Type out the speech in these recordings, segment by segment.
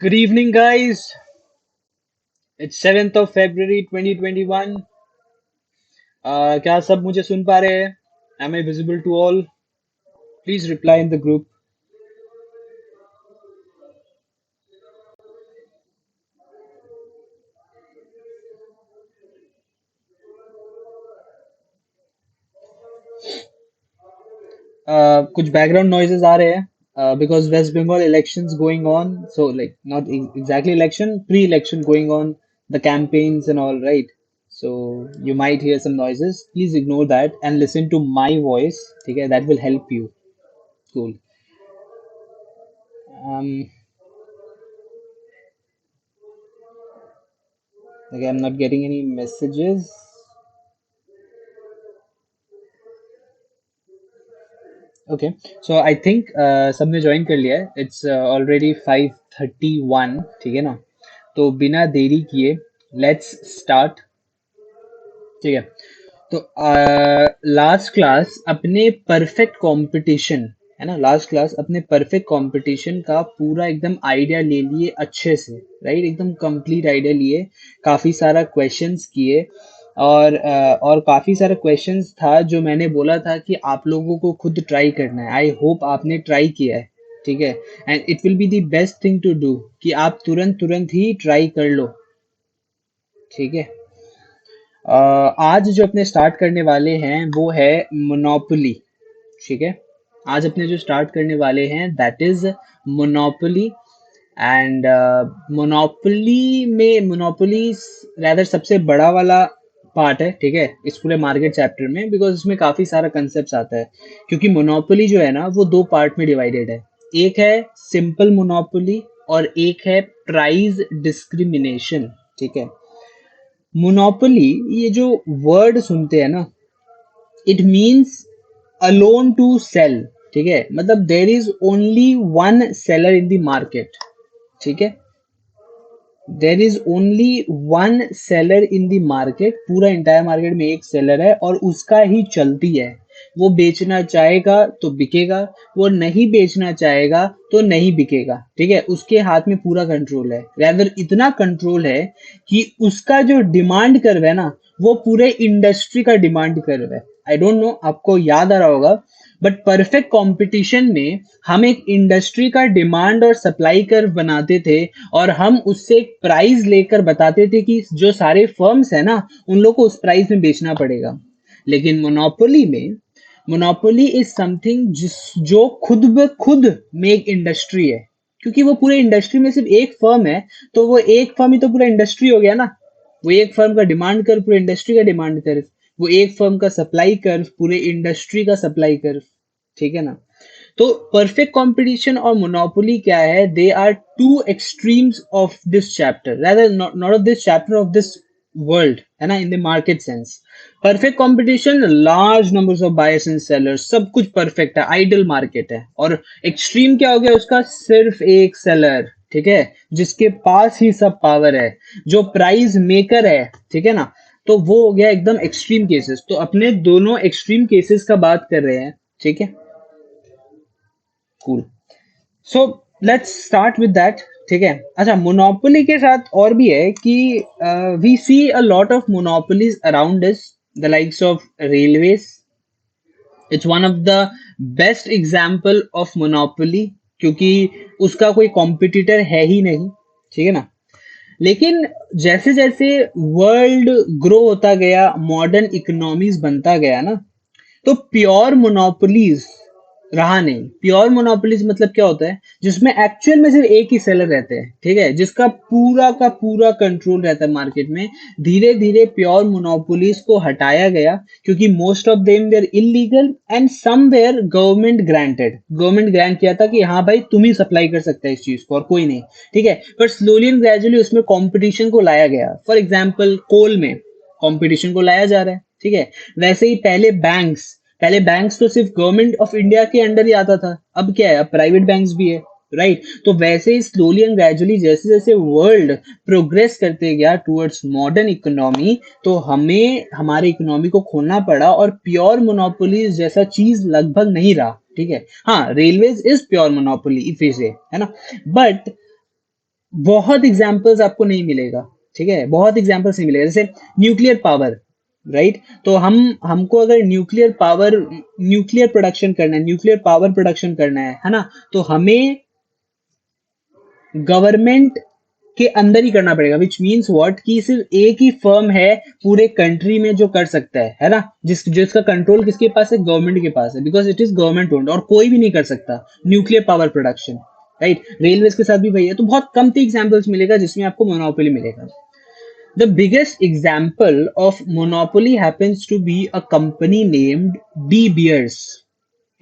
Good evening, guys. It's 7th of February 2021. क्या सब मुझे सुन पा रहे हैं? Am I visible to all? Please reply in the group. कुछ background noises आ रहे हैं because West Bengal elections going on. So like not exactly election, pre-election going on, the campaigns and all, right? So you might hear some noises. Please ignore that and listen to my voice. Okay, that will help you. Cool. Um, okay, I'm not getting any messages. Okay so I think सबने join कर लिया है it's already 5:31 ठीक है ना तो बिना देरी किए लेट्स स्टार्ट ठीक है तो लास्ट क्लास अपने परफेक्ट कंपटीशन है ना लास्ट क्लास अपने परफेक्ट कंपटीशन का पूरा एकदम आइडिया ले लिए अच्छे से राइट एकदम कंप्लीट आइडिया लिए काफी सारा क्वेश्चंस किए और काफी सारा क्वेश्चंस था जो मैंने बोला था कि आप लोगों को खुद ट्राई करना है आई होप आपने ट्राई किया है ठीक है and it will be the best thing to do कि आप तुरंत तुरंत ही ट्राई कर लो ठीक है आज जो अपने स्टार्ट करने वाले हैं वो है मोनोपोली ठीक है आज अपने जो स्टार्ट करने वाले हैं that is monopoly and monopoly में मोनोपोली रैदर सबसे बड़ा वाला पार्ट है ठीक है इस पूरे मार्केट चैप्टर में बिकॉज इसमें काफी सारा कंसेप्ट आता है क्योंकि मोनोपोली जो है ना वो दो पार्ट में डिवाइडेड है एक है सिंपल मोनोपोली और एक है प्राइस डिस्क्रिमिनेशन ठीक है मोनोपोली ये जो वर्ड सुनते हैं ना it means alone to sell ठीक है मतलब there is only one seller in the market ठीक है there is only one seller in the market पूरा इंटायर मार्केट में एक सेलर है और उसका ही चलती है वो बेचना चाहेगा तो बिकेगा वो नहीं बेचना चाहेगा तो नहीं बिकेगा ठीक है उसके हाथ में पूरा कंट्रोल है रैदर इतना कंट्रोल है कि उसका जो डिमांड कर्व है ना वो पूरे इंडस्ट्री का डिमांड कर्व है आई डोंट नो आपको याद आ रहा होगा बट परफेक्ट कंपटीशन में हम एक इंडस्ट्री का डिमांड और सप्लाई कर्व बनाते थे और हम उससे एक प्राइस लेकर बताते थे कि जो सारे फर्म्स है ना उन लोग को उस प्राइस में बेचना पड़ेगा लेकिन मोनोपोली में मोनोपोली इज समथिंग जिस जो खुद ब खुद में एक इंडस्ट्री है क्योंकि वो पूरे इंडस्ट्री में सिर्फ एक फर्म है तो वो एक फर्म ही तो पूरा इंडस्ट्री हो गया ना वो एक फर्म का डिमांड कर पूरे इंडस्ट्री का डिमांड कर वो एक फर्म का सप्लाई कर्व पूरे इंडस्ट्री का सप्लाई कर्व ठीक है ना तो परफेक्ट कंपटीशन और मोनोपोली क्या है they are two extremes of this chapter rather not of this chapter of this world है ना in the market sense perfect competition large numbers of buyers and sellers सब कुछ परफेक्ट है idol market है और extreme क्या हो गया उसका सिर्फ एक सेलर ठीक है जिसके पास ही सब पावर है जो प्राइस मेकर है ठीक है ना तो वो हो गया एकदम एक्सट्रीम केसेस तो अपने दोनों एक्सट्रीम केसेस का बात कर रहे हैं ठीक है cool so let's start with that ठीक है अच्छा मोनोपोली के साथ और भी है कि we see a lot of monopolies around us the likes of railways it's one of the best example of monopoly क्योंकि उसका कोई कॉम्पिटिटर है ही नहीं ठीक है ना लेकिन जैसे जैसे वर्ल्ड ग्रो होता गया मॉडर्न इकोनॉमीज बनता गया ना तो प्योर मोनोपोलीज रहा नहीं प्योर मोनोपोलीज मतलब क्या होता है जिसमें एक्चुअल में सिर्फ एक ही सेलर रहते हैं ठीक है जिसका पूरा का पूरा कंट्रोल रहता है मार्केट में धीरे धीरे प्योर मोनोपोलीज को हटाया गया क्योंकि most of them there illegal and somewhere government grant किया था कि हाँ भाई तुम ही सप्लाई कर सकते हैं इस चीज को और कोई नहीं ठीक है पर स्लोली एंड ग्रेजुअली उसमें कॉम्पिटिशन को लाया गया फॉर एग्जाम्पल कोल में कंपटीशन को लाया जा रहा है ठीक है वैसे ही पहले बैंक्स तो सिर्फ गवर्नमेंट ऑफ इंडिया के अंडर ही आता था अब क्या है अब प्राइवेट बैंक्स भी है राइट तो वैसे ही स्लोली एंड ग्रेजुअली जैसे जैसे वर्ल्ड प्रोग्रेस करते गया टुवर्ड्स मॉडर्न इकोनॉमी तो हमें हमारे इकोनॉमी को खोलना पड़ा और प्योर मोनोपोली जैसा चीज लगभग नहीं रहा ठीक है हाँ railways is pure monopoly if you से है ना बट बहुत एग्जाम्पल्स आपको नहीं मिलेगा, ठीक है, बहुत एग्जाम्पल्स नहीं मिलेगा। जैसे न्यूक्लियर पावर, राइट? तो हमको अगर न्यूक्लियर प्रोडक्शन करना है, न्यूक्लियर पावर प्रोडक्शन करना है ना, तो हमें गवर्नमेंट के अंदर ही करना पड़ेगा, विच मीन्स व्हाट, कि सिर्फ एक ही फर्म है पूरे कंट्री में जो कर सकता है ना, जिसका कंट्रोल किसके पास है, गवर्नमेंट के पास है, because it is government owned, और कोई भी नहीं कर सकता nuclear power production, right? Railways के साथ भी वही है। तो बहुत कम एग्जाम्पल्स मिलेगा जिसमें आपको मोनोपोली मिलेगा। The biggest example of monopoly happens to be a company named De Beers,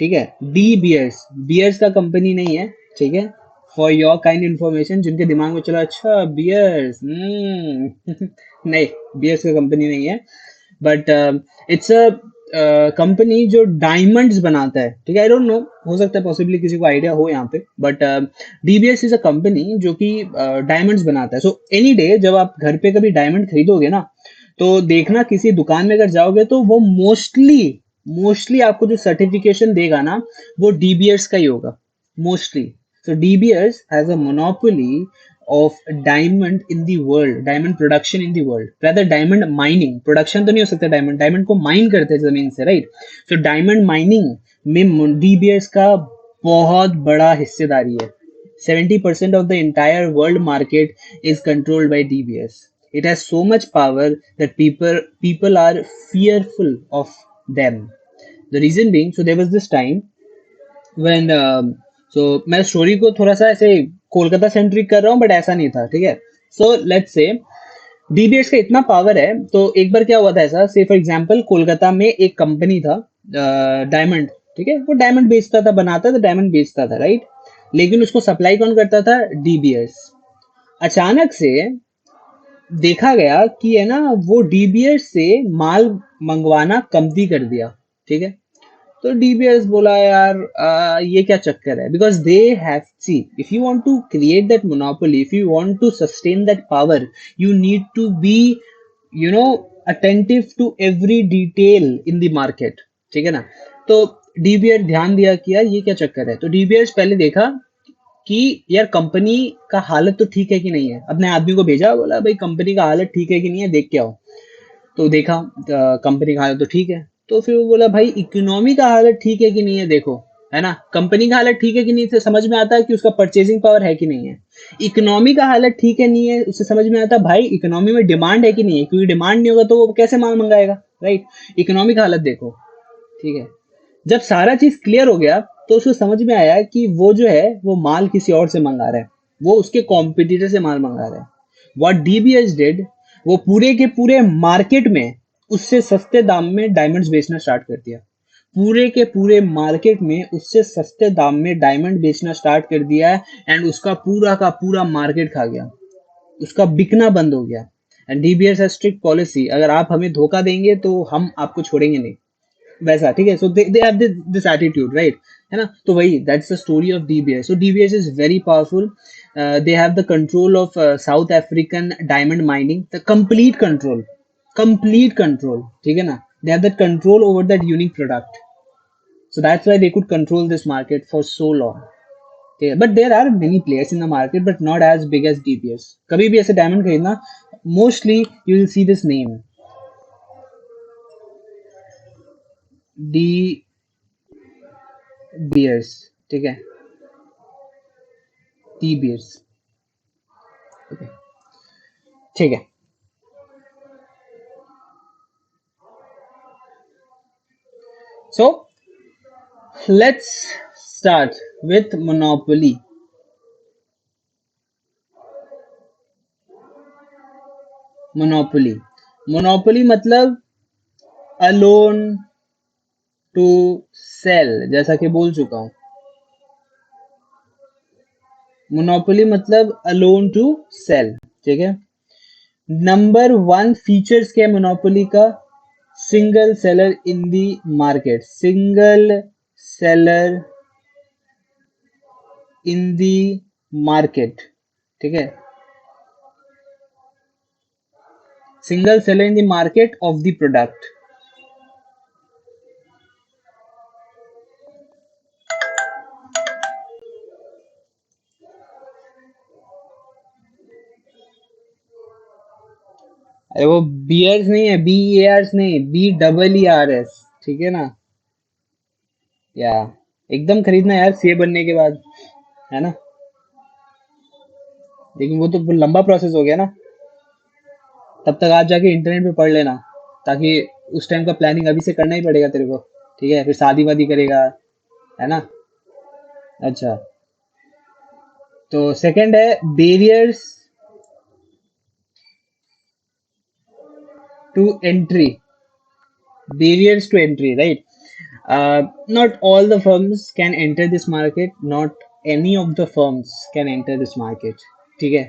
ठीक है, डी बियर्स, बियर्स का कंपनी नहीं है, ठीक है, फॉर योर काइंड इन्फॉर्मेशन, जिनके दिमाग में चला अच्छा बियर्स, नहीं, बियर्स का कंपनी नहीं है, बट इट्स अ कंपनी जो डायमंड्स बनाता है, ठीक है। आई डोंट नो, हो सकता है पॉसिबली किसी को आइडिया हो यहाँ पे, but DBS is a company जो कि डायमंड्स बनाता है। सो एनी डे जब आप घर पे कभी डायमंड खरीदोगे ना, तो देखना किसी दुकान में अगर जाओगे तो वो मोस्टली आपको जो सर्टिफिकेशन देगा ना, वो डीबीएस का ही होगा, mostly. So DBS has a monopoly of diamond in the world, diamond production in the world, rather diamond mining, production तो नहीं हो सकता, डायमंड को माइन करते हैं जमीन से, राइट? सो डायमंड माइनिंग में डीबीएस का बहुत बड़ा हिस्सेदारी है। 70% of the entire world market is controlled by DBS. It has so much power that people are fearful of them. The reason being, so there was this time when मैं story को थोड़ा सा ऐसे कोलकाता सेंट्रिक कर रहा हूँ, but ऐसा नहीं था, ठीक है। सो लेट्स से डीबीएस का इतना पावर है, तो एक बार क्या हुआ था ऐसा, से फॉर एग्जांपल कोलकाता में एक कंपनी था डायमंड, ठीक है, वो डायमंड बेचता था, बनाता था डायमंड, बेचता था, राइट? लेकिन उसको सप्लाई कौन करता था, डीबीएस। अचानक से देखा गया कि है ना, वो डीबीएस से माल मंगवाना कमती कर दिया, ठीक है। तो डीबीएस बोला यार ये क्या चक्कर है, because they have, see, if you want to create that monopoly, if you want to sustain that power, you need to be, you know, attentive to every detail in the market, ठीक है ना। तो DBS ध्यान दिया कि यार ये क्या चक्कर है, तो डीबीएस पहले देखा कि यार कंपनी का हालत तो ठीक है कि नहीं है, अपने आदमी को भेजा, बोला भाई कंपनी का हालत ठीक है कि नहीं है, देख के आओ। तो देखा कंपनी का हालत तो ठीक है। तो फिर वो बोला भाई इकोनॉमी का हालत ठीक है कि नहीं है, देखो, है ना, कंपनी का हालत ठीक है कि नहीं से समझ में आता है कि उसका परचेजिंग पावर है कि नहीं है। इकोनॉमी का हालत ठीक है नहीं है, उससे समझ में आता है भाई इकोनॉमी में डिमांड है कि नहीं है, क्योंकि डिमांड नहीं होगा तो वो कैसे माल मंगाएगा, राइट? इकोनॉमी का हालत देखो, ठीक है। जब सारा चीज क्लियर हो गया, तो उसको समझ में आया कि वो जो है वो माल किसी और से मंगा रहा है, वो उसके कॉम्पिटिटर से माल मंगा रहा है। व्हाट डीबीएस डिड, वो पूरे के पूरे मार्केट में उससे सस्ते दाम में डायमंड्स बेचना स्टार्ट कर दिया। पूरे के पूरे मार्केट में उससे सस्ते दाम में डायमंड बेचना स्टार्ट कर दिया है, एंड उसका पूरा का पूरा मार्केट खा गया, उसका बिकना बंद हो गया। एंड डीबीएस है स्ट्रिक्ट पॉलिसी, अगर आप हमें धोखा देंगे तो हम आपको छोड़ेंगे नहीं, वैसा, ठीक है। So they have this attitude, right, है ना। तो वही, that's the story of DBS. So DBS is very powerful. They have the control of South African diamond mining, the complete control, ठीक है ना। They have that control over that unique product, so that's why they could control this market for so long. Okay, but there are many players in the market, but not as big as DBS. कभी भी ऐसे diamond खरीदना, mostly you will see this name, De Beers, ठीक है, De Beers, okay, ठीक है। So let's start with monopoly. Monopoly, monopoly मतलब alone to sell, जैसा कि बोल चुका हूं। मोनोपोली मतलब अलोन टू सेल, ठीक है। नंबर वन फीचर्स क्या है मोनोपोली का, सिंगल सेलर इन दी मार्केट, सिंगल सेलर इन दी मार्केट, ठीक है, single seller in the market of the product. अरे वो बियर्स नहीं है, BEARS नहीं, BEERS, ठीक है ना। या एकदम खरीदना यार सीए बनने के बाद, है ना। लेकिन वो तो लंबा प्रोसेस हो गया ना। तब तक आज जाके इंटरनेट पे पढ़ लेना, ताकि उस टाइम का प्लानिंग अभी से करना ही पड़ेगा तेरे को। ठीक है, फिर शादी वादी करेगा, है ना। अच्छा, तो सेकंड है barriers to entry. Barriers to entry, right? Not all the firms can enter this market. Not any of the firms can enter this market. ठीक है,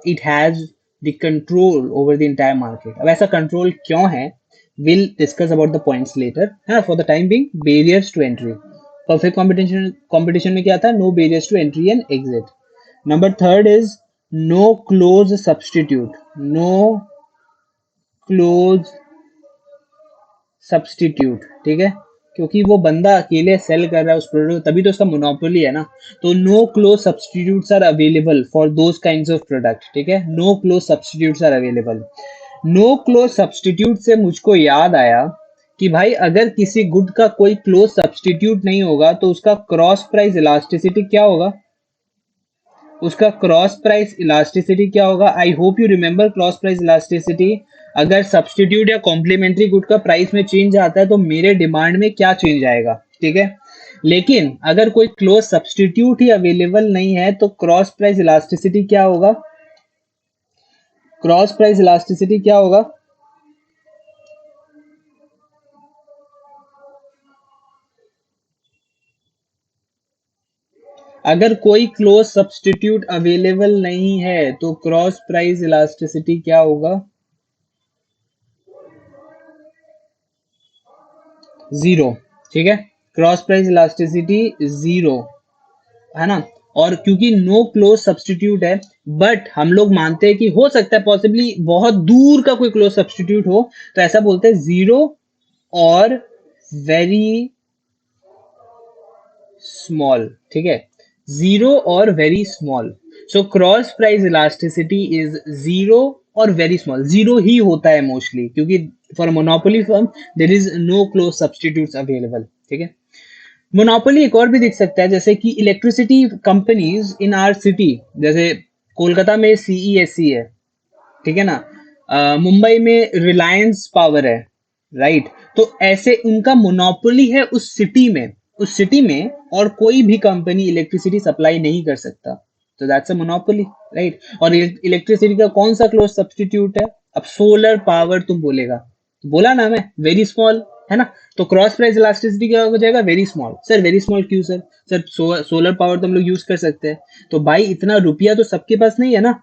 it has the control over the entire market. अब ऐसा control क्यों है? We'll discuss about the points later. हाँ, for the time being, barriers to entry. Perfect competition में क्या था? No barriers to entry and exit. Number third is no close substitute. No close substitute, ठीक है। क्योंकि वो बंदा अकेले सेल कर रहा है उस प्रोडक्ट, तभी तो उसका मोनोपोली है ना। तो no close substitutes are available for those kinds of product, ठीक है। No close substitutes are available. No close substitute से मुझको याद आया कि भाई अगर किसी गुड का कोई क्लोज सब्स्टिट्यूट नहीं होगा तो उसका क्रॉस प्राइस इलास्टिसिटी क्या होगा? उसका क्रॉस प्राइस इलास्टिसिटी क्या होगा? I hope you remember cross price elasticity. अगर सब्स्टिट्यूट या कॉम्प्लीमेंट्री गुड का प्राइस में चेंज आता है तो मेरे डिमांड में क्या चेंज आएगा, ठीक है। लेकिन अगर कोई क्लोज सब्स्टिट्यूट ही अवेलेबल नहीं है तो क्रॉस प्राइस इलास्टिसिटी क्या होगा? क्रॉस प्राइस इलास्टिसिटी क्या होगा? अगर कोई क्लोज सब्स्टिट्यूट अवेलेबल नहीं है तो क्रॉस प्राइस इलास्टिसिटी क्या होगा? जीरो, ठीक है। क्रॉस प्राइस इलास्टिसिटी जीरो, है ना। और क्योंकि नो क्लोज सब्स्टिट्यूट है, बट हम लोग मानते हैं कि हो सकता है पॉसिबली बहुत दूर का कोई क्लोज सब्स्टिट्यूट हो, तो ऐसा बोलते हैं जीरो और वेरी स्मॉल, ठीक है। जीरो और very small. So cross price elasticity is zero और वेरी स्मॉल। जीरो ही होता है मोस्टली, क्योंकि for monopoly firm there is no close substitute available, ठीक है। मोनोपोली एक और भी दिख सकता है, जैसे कि electricity companies in are city, जैसे कोलकाता में सीईएससी है, ठीक है ना। मुंबई में रिलायंस पावर है, राइट। तो ऐसे उनका मोनोपोली है उस सिटी में, उस सिटी में और कोई भी कंपनी इलेक्ट्रिसिटी सप्लाई नहीं कर सकता। तो दैट्स अ मोनोपोली, राइट। और इलेक्ट्रिसिटी का कौन सा क्लोज सब्स्टिट्यूट है? अब सोलर पावर तुम बोलेगा, तो बोला ना मैं, वेरी स्मॉल, है ना। तो क्रॉस प्राइस इलास्टिसिटी क्या हो जाएगा? Very small. Sir very small क्यों सर? सर सोलर पावर तो हम लोग यूज कर सकते हैं। तो भाई इतना रुपया तो सबके पास नहीं है ना,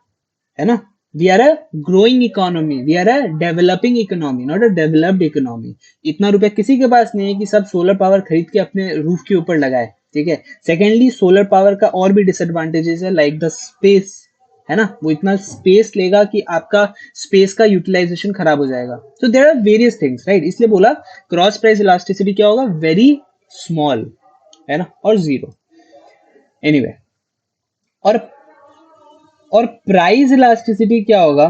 है ना। We are a growing economy, we are a developing economy, not a developed economy. इतना रुपया किसी के पास नहीं है कि सब सोलर पावर खरीद के अपने रूफ के ऊपर लगाए, ठीक है। सेकेंडली सोलर पावर का और भी डिसएडवांटेजेस है, लाइक द स्पेस, है ना। वो इतना स्पेस लेगा कि आपका स्पेस का यूटिलाइजेशन खराब हो जाएगा। तो there are various things, right. इसलिए बोला क्रॉस प्राइस इलास्टिसिटी क्या होगा? वेरी स्मॉल, है ना, और जीरो। एनीवे, और प्राइस इलास्टिसिटी क्या होगा?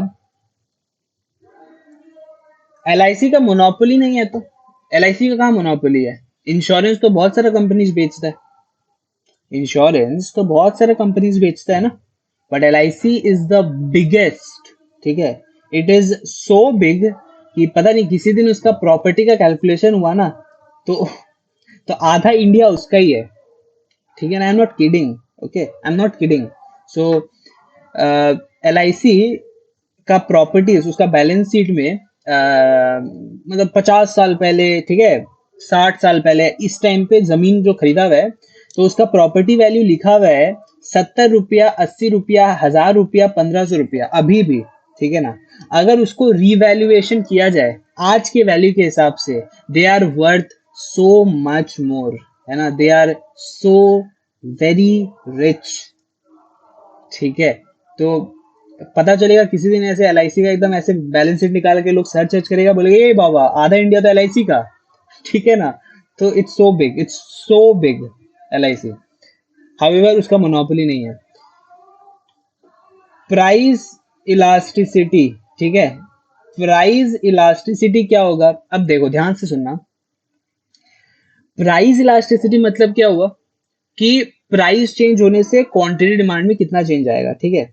एलआईसी का मोनोपोली नहीं है, तो एलआईसी का कहाँ मोनोपोली है? इंश्योरेंस तो बहुत सारा कंपनीज बेचता है, इंश्योरेंस तो बहुत सारे कंपनीज बेचता है ना। But LIC is the biggest, ठीक है। इट इज सो बिग कि पता नहीं किसी दिन उसका प्रॉपर्टी का कैलकुलेशन हुआ ना, तो आधा इंडिया उसका ही है, ठीक है ना। I am not kidding, okay, I am not kidding. So LIC का प्रॉपर्टीज उसका बैलेंस शीट में मतलब 50 साल पहले, ठीक है, 60 साल पहले, इस टाइम पे जमीन जो खरीदा हुआ है, तो उसका प्रॉपर्टी वैल्यू लिखा हुआ है 70 रुपया, 80 रुपया, 1000 रुपया, 1500 रुपया अभी भी, ठीक है ना। अगर उसको रिवैल्यूएशन किया जाए आज के वैल्यू के हिसाब से, they are worth so much more, है ना। They are so very rich, ठीक है। तो पता चलेगा किसी दिन ऐसे एलआईसी का एकदम ऐसे बैलेंस शीट निकाल के लोग सर्च सर्च करेगा, बोलेगा ये बाबा आधा इंडिया तो एलआईसी का, ठीक है ना। तो it's so big, it's so big LIC. However उसका मोनोपोली नहीं है। प्राइस इलास्टिसिटी, ठीक है। प्राइस इलास्टिसिटी क्या होगा? अब देखो ध्यान से सुनना। प्राइस इलास्टिसिटी मतलब क्या हुआ कि प्राइस चेंज होने से क्वांटिटी डिमांड में कितना चेंज आएगा, ठीक है।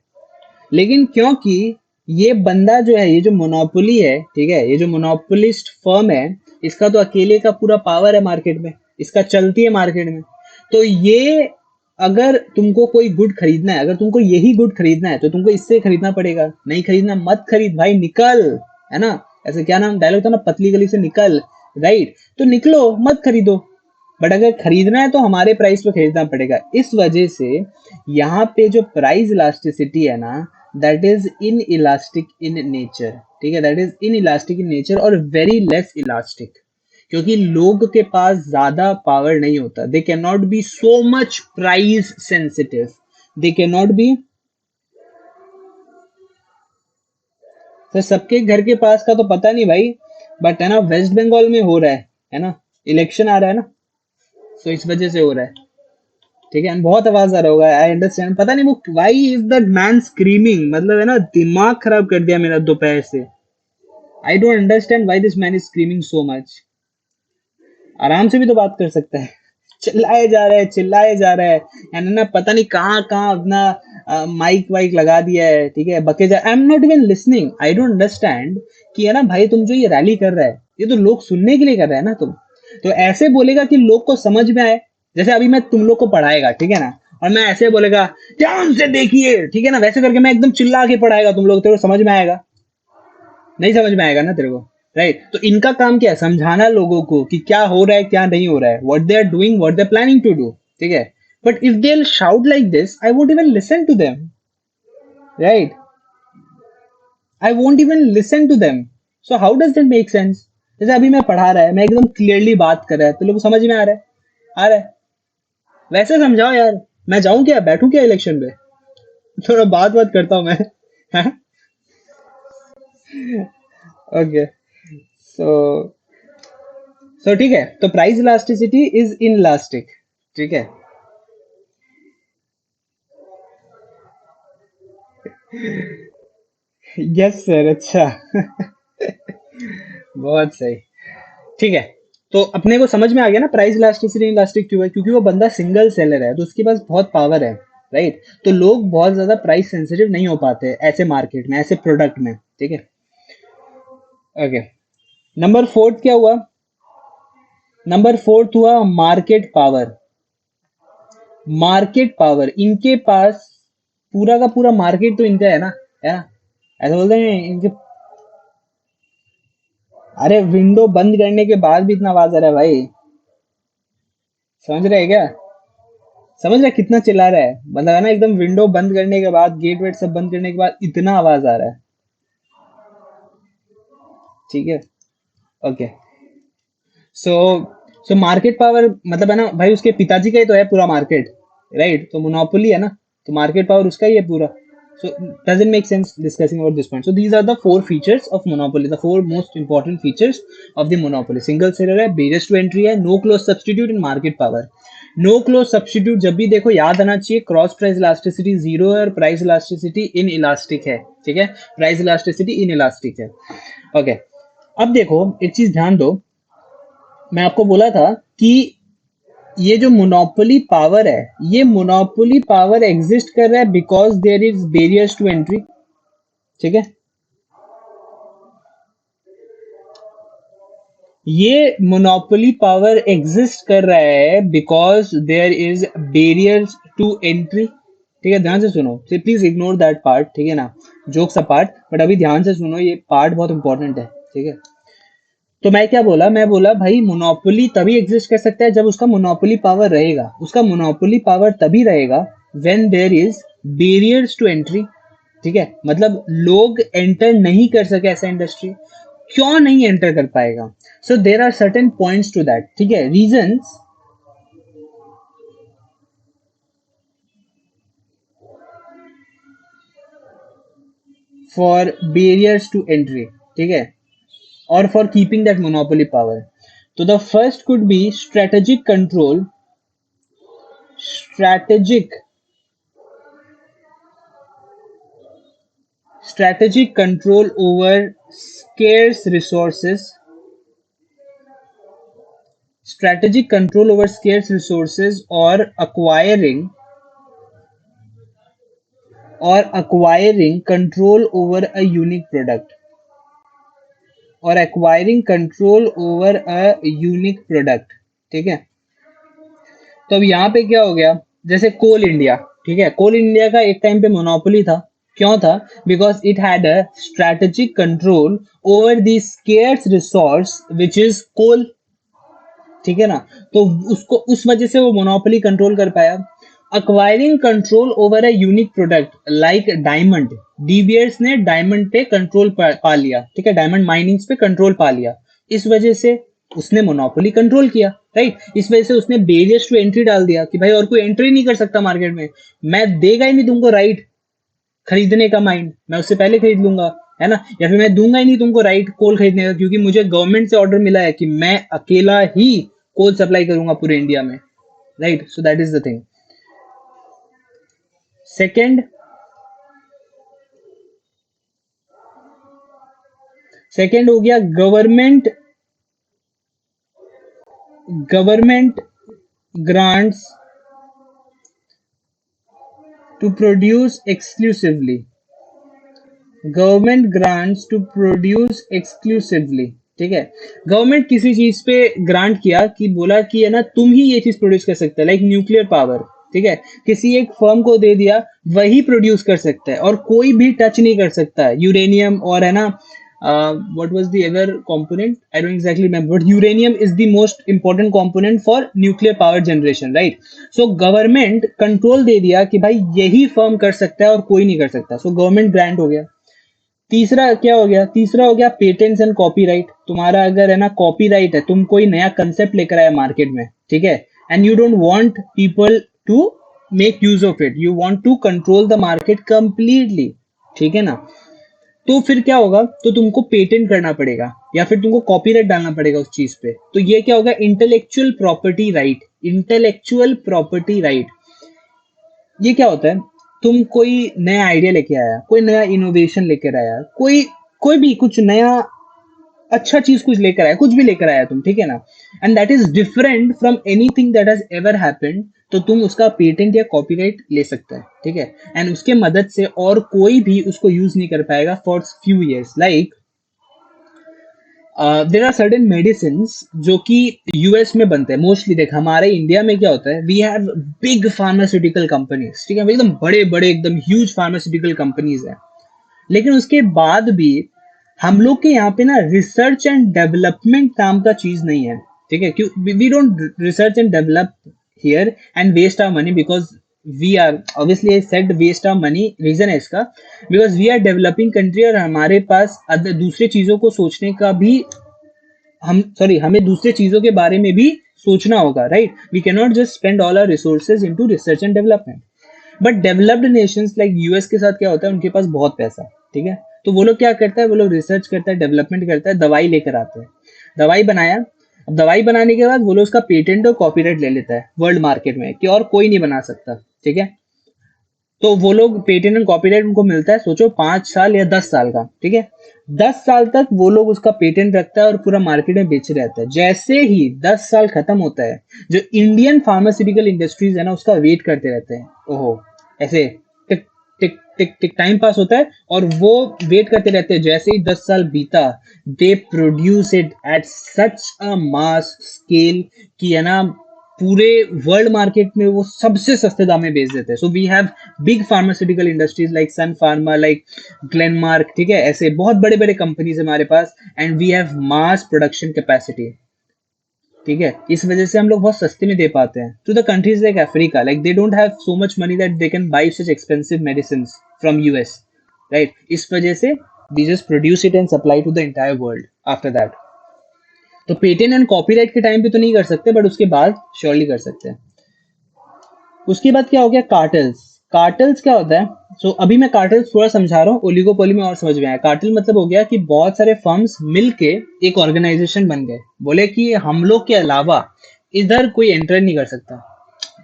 लेकिन क्योंकि ये बंदा जो है, ये जो मोनोपोली है, ठीक है, ये जो मोनोपोलिस्ट फर्म है, इसका तो अकेले का पूरा पावर है मार्केट में, इसका चलती है मार्केट में। तो ये, अगर तुमको कोई गुड खरीदना है, अगर तुमको यही गुड खरीदना है, तो तुमको इससे खरीदना पड़ेगा। नहीं खरीदना मत खरीद भाई, निकल, है ना। ऐसे क्या नाम डायलॉग था ना, पतली गली से निकल, राइट। तो निकलो, मत खरीदो। बट अगर खरीदना है तो हमारे प्राइस पे खरीदना पड़ेगा। इस वजह से यहाँ पे जो प्राइस इलास्टिसिटी है ना, that is in elastic in nature, ठीक है, that is in elastic in nature और वेरी लेस इलास्टिक। क्योंकि लोग के पास ज्यादा पावर नहीं होता, they can not B so much price sensitive, they can not B. तो सबके घर के पास का तो पता नहीं भाई, बट है ना, वेस्ट बंगाल में हो रहा है ना, इलेक्शन आ रहा है ना, तो इस वजह से हो रहा है, ठीक है। and बहुत आवाज आ रहा होगा, आई अंडरस्टैंड। पता नहीं वो why is that man screaming, मतलब है ना, दिमाग खराब कर दिया मेरा दोपहर से। I don't understand why this man is screaming so much. आराम से भी तो बात कर सकता है। चिल्लाए जा रहा है, चिल्लाए जा रहा है, यानी ना पता नहीं कहाँ कहाँ अपना माइक वाइक लगा दिया है, ठीक है, बके जा। I am not even listening, I don't understand कि है ना भाई, तुम जो ये रैली कर रहा है, ये तो लोग सुनने के लिए कर रहे हैं ना। तुम तो ऐसे बोलेगा कि लोग को समझ में आए। जैसे अभी मैं तुम लोग को पढ़ाएगा, ठीक है ना, और मैं ऐसे बोलेगा ध्यान से देखिए, ठीक है ना, वैसे करके मैं एकदम चिल्ला के पढ़ाएगा, तुम लोग तेरे को समझ में आएगा? नहीं समझ में आएगा ना तेरे को, राइट। तो इनका काम क्या है? समझाना लोगों को कि क्या हो रहा है, क्या नहीं हो रहा है, what they are doing, what they are planning to do, ठीक है। But if they shout like this, I won't even listen to them, right. I won't even listen to them. So how does that make sense? जैसे अभी मैं पढ़ा रहा है, मैं एकदम क्लियरली बात कर रहा है, तो लोग को समझ में आ रहा है, आ रहा है। वैसे समझाओ यार। मैं जाऊं क्या, बैठूं क्या इलेक्शन पे? थोड़ा बात बात करता हूँ मैं। ओके। सो ठीक है, तो price elasticity is in elastic, ठीक है। यस सर, अच्छा। बहुत सही, ठीक है। तो अपने को समझ में आ गया ना प्राइस इलास्टिसिटी इलास्टिक क्यों है, क्योंकि वो बंदा सिंगल सेलर है, तो उसके पास बहुत पावर है, राइट। तो लोग बहुत ज्यादा प्राइस सेंसिटिव नहीं हो पाते ऐसे मार्केट में, ऐसे प्रोडक्ट में, ठीक है। ओके, नंबर फोर्थ क्या हुआ? नंबर फोर्थ हुआ मार्केट पावर। मार्केट पावर, इनके पास पूरा का पूरा मार्केट तो इनका है ना, ऐसा बोलते हैं इनके। अरे विंडो बंद करने के बाद भी इतना आवाज आ रहा है भाई, समझ रहे हैं क्या? समझ रहे हैं कितना चिल्ला रहा है? मतलब है ना, एकदम विंडो बंद करने के बाद, गेट वेट सब बंद करने के बाद इतना आवाज आ रहा है, ठीक है। ओके। सो मार्केट पावर मतलब है ना भाई, उसके पिताजी का ही तो है पूरा मार्केट, राइट। तो मोनोपोली है ना, तो मार्केट पावर उसका ही है पूरा। So doesn't make sense discussing about this point. So these are the four features of monopoly, the four most important features of the monopoly. Single seller है, barriers to entry है, no close substitute and market power. No close substitute जब भी देखो याद आना चाहिए, cross price elasticity zero है और प्राइस इलास्टिसिटी इन इलास्टिक है, ठीक है। प्राइस इलास्टिसिटी इन इलास्टिक है, ओके। अब देखो एक चीज ध्यान दो, मैं आपको बोला था कि ये जो मोनोपोली पावर है, ये मोनोपोली पावर एग्जिस्ट कर रहा है because there is barriers to entry, ठीक है। ये मोनोपोली पावर एग्जिस्ट कर रहा है because there is barriers to entry, ठीक है। ध्यान से सुनो, प्लीज इग्नोर दैट पार्ट, ठीक है ना, जोक्स अपार्ट, बट अभी ध्यान से सुनो, ये पार्ट बहुत इंपॉर्टेंट है, ठीक है। तो मैं क्या बोला, मैं बोला भाई मोनोपोली तभी एग्जिस्ट कर सकता है जब उसका मोनोपोली पावर रहेगा। उसका मोनोपोली पावर तभी रहेगा when there is barriers to entry, ठीक है। मतलब लोग एंटर नहीं कर सके ऐसा इंडस्ट्री। क्यों नहीं एंटर कर पाएगा? So there are certain points to that, ठीक है, reasons for barriers to entry, ठीक है, और for keeping that monopoly power. तो the first could be strategic control, strategic strategic control over scarce resources, strategic control over scarce resources, or acquiring control over a unique product, और acquiring control over a unique product. ठीक है, तो अब यहाँ पे क्या हो गया, जैसे कोल इंडिया, ठीक है, कोल इंडिया का एक टाइम पे मोनोपोली था, क्यों था? Because it had a strategic control over the scarce resource which is coal, ठीक है ना, तो उसको उस वजह से वो मोनोपोली कंट्रोल कर पाया. Acquiring control over a unique product like diamond, DBS ने डायमंड पे कंट्रोल पा लिया, ठीक है, डायमंड माइनिंग्स पे कंट्रोल पा लिया, इस वजह से उसने मोनोपोली कंट्रोल किया, राइट. इस वजह से उसने बेरियर्स टू एंट्री डाल दिया कि भाई और कोई एंट्री नहीं कर सकता मार्केट में, मैं देगा ही नहीं तुमको राइट खरीदने का माइंड, मैं उससे पहले खरीद लूंगा, है ना, या फिर मैं दूंगा ही नहीं तुमको राइट कोल खरीदने का, क्योंकि मुझे गवर्नमेंट से ऑर्डर मिला है कि मैं अकेला ही कोल सप्लाई करूंगा पूरे इंडिया में, right. So that is the thing. Second, हो गया government grants to produce exclusively, government grants to produce exclusively, ठीक है, गवर्नमेंट किसी चीज पे ग्रांट किया कि बोला कि है ना तुम ही ये चीज प्रोड्यूस कर सकते हैं, लाइक न्यूक्लियर पावर, ठीक है, किसी एक फर्म को दे दिया, वही प्रोड्यूस कर सकता है और कोई भी टच नहीं कर सकता है, यूरेनियम और है ना what was the other component, I don't exactly remember, but uranium is the most important component for nuclear power generation, right. so government control दे दिया कि भाई यही फर्म कर सकता है और कोई नहीं कर सकता, so गवर्नमेंट ग्रांट हो गया. तीसरा क्या हो गया, तीसरा हो गया पेटेंट्स एंड कॉपीराइट. तुम्हारा अगर है ना कॉपीराइट है, तुम कोई नया कंसेप्ट लेकर आए मार्केट में, ठीक है, and you don't want people to make use of it, you want to control the market completely, ठीक है ना, तो फिर क्या होगा, तो तुमको पेटेंट करना पड़ेगा या फिर तुमको कॉपीराइट डालना पड़ेगा उस चीज पे. तो ये क्या होगा, intellectual property right. Intellectual property right, ये क्या होता है, तुम कोई नया आइडिया लेके आया, कोई नया इनोवेशन लेकर आया, कोई कोई भी कुछ नया अच्छा चीज कुछ लेकर आया, कुछ भी लेकर आया तुम, ठीक है ना, and that is different from anything that has ever happened, तो तुम उसका पेटेंट या कॉपीराइट ले सकता है, ठीक है, एंड उसके मदद से और कोई भी उसको यूज नहीं कर पाएगा for few years. Like there are certain medicine जो कि यूएस में बनते हैं मोस्टली. देख हमारे इंडिया में क्या होता है, we have big pharmaceutical companies, ठीक है, एकदम बड़े बड़े एकदम ह्यूज फार्मास्यूटिकल कंपनीज है, लेकिन उसके बाद भी हम लोग के यहाँ पे ना रिसर्च एंड डेवलपमेंट नाम का चीज नहीं है, ठीक है, क्यों we don't research and develop here and waste our money, because we are obviously I said waste our money, reason है इसका, because we are developing country और हमारे पास दूसरे चीजों को सोचने का भी हमें दूसरे चीजों के बारे में भी सोचना होगा, right. We can not just spend all our resources into research and development. But developed nations like US के साथ क्या होता है, उनके पास बहुत पैसा है, ठीक है, तो वो लोग क्या करता है, वो लोग रिसर्च करता है, डेवलपमेंट करता है, दवाई लेकर आते हैं, दवाई बनाया, अब दवाई बनाने के बाद वो लोग उसका पेटेंट और कॉपीराइट ले लेता है वर्ल्ड मार्केट में कि और कोई नहीं बना सकता, ठीक है, तो वो लोग पेटेंट एंड कॉपीराइट उनको मिलता है, सोचो 5 साल या 10 साल का, ठीक है, 10 साल तक वो लोग उसका पेटेंट रखता है और पूरा मार्केट में बेच रहता है. जैसे ही 10 साल खत्म होता है, जो इंडियन फार्मास्यूटिकल इंडस्ट्रीज है ना, उसका वेट करते रहते हैं, ओहो ऐसे टिक टिक टिक टिक टाइम पास होता है और वो वेट करते रहते हैं. जैसे ही 10 साल बीता, they produce it at such a mass scale कि है ना पूरे वर्ल्ड मार्केट में वो सबसे सस्ते दाम में बेच देते हैं. So we have big pharmaceutical industries like Sun Pharma, like Glenmark, ठीक है, ऐसे बहुत बड़े बड़े कंपनीज हमारे पास, and we have mass production capacity, ठीक है, इस वजह से हम लोग बहुत सस्ते में दे पाते हैं to the countries like Africa, like they don't have so much money that they can buy such expensive medicine from US, right. इस वजह से we just produce it and supply to the entire world after that. तो patent and copyright के time पे तो नहीं कर सकते, बट उसके बाद श्योरली कर सकते हैं. उसके बाद क्या हो गया, कार्टल्स. कार्टल्स क्या होता है, अभी मैं कार्टल्स थोड़ा समझा रहा हूँ, ओलिगोपोली में और समझ में आया. कार्टल मतलब हो गया कि बहुत सारे फर्म्स मिलके एक ऑर्गेनाइजेशन बन गए, बोले कि हम लोग के अलावा इधर कोई एंटर नहीं कर सकता.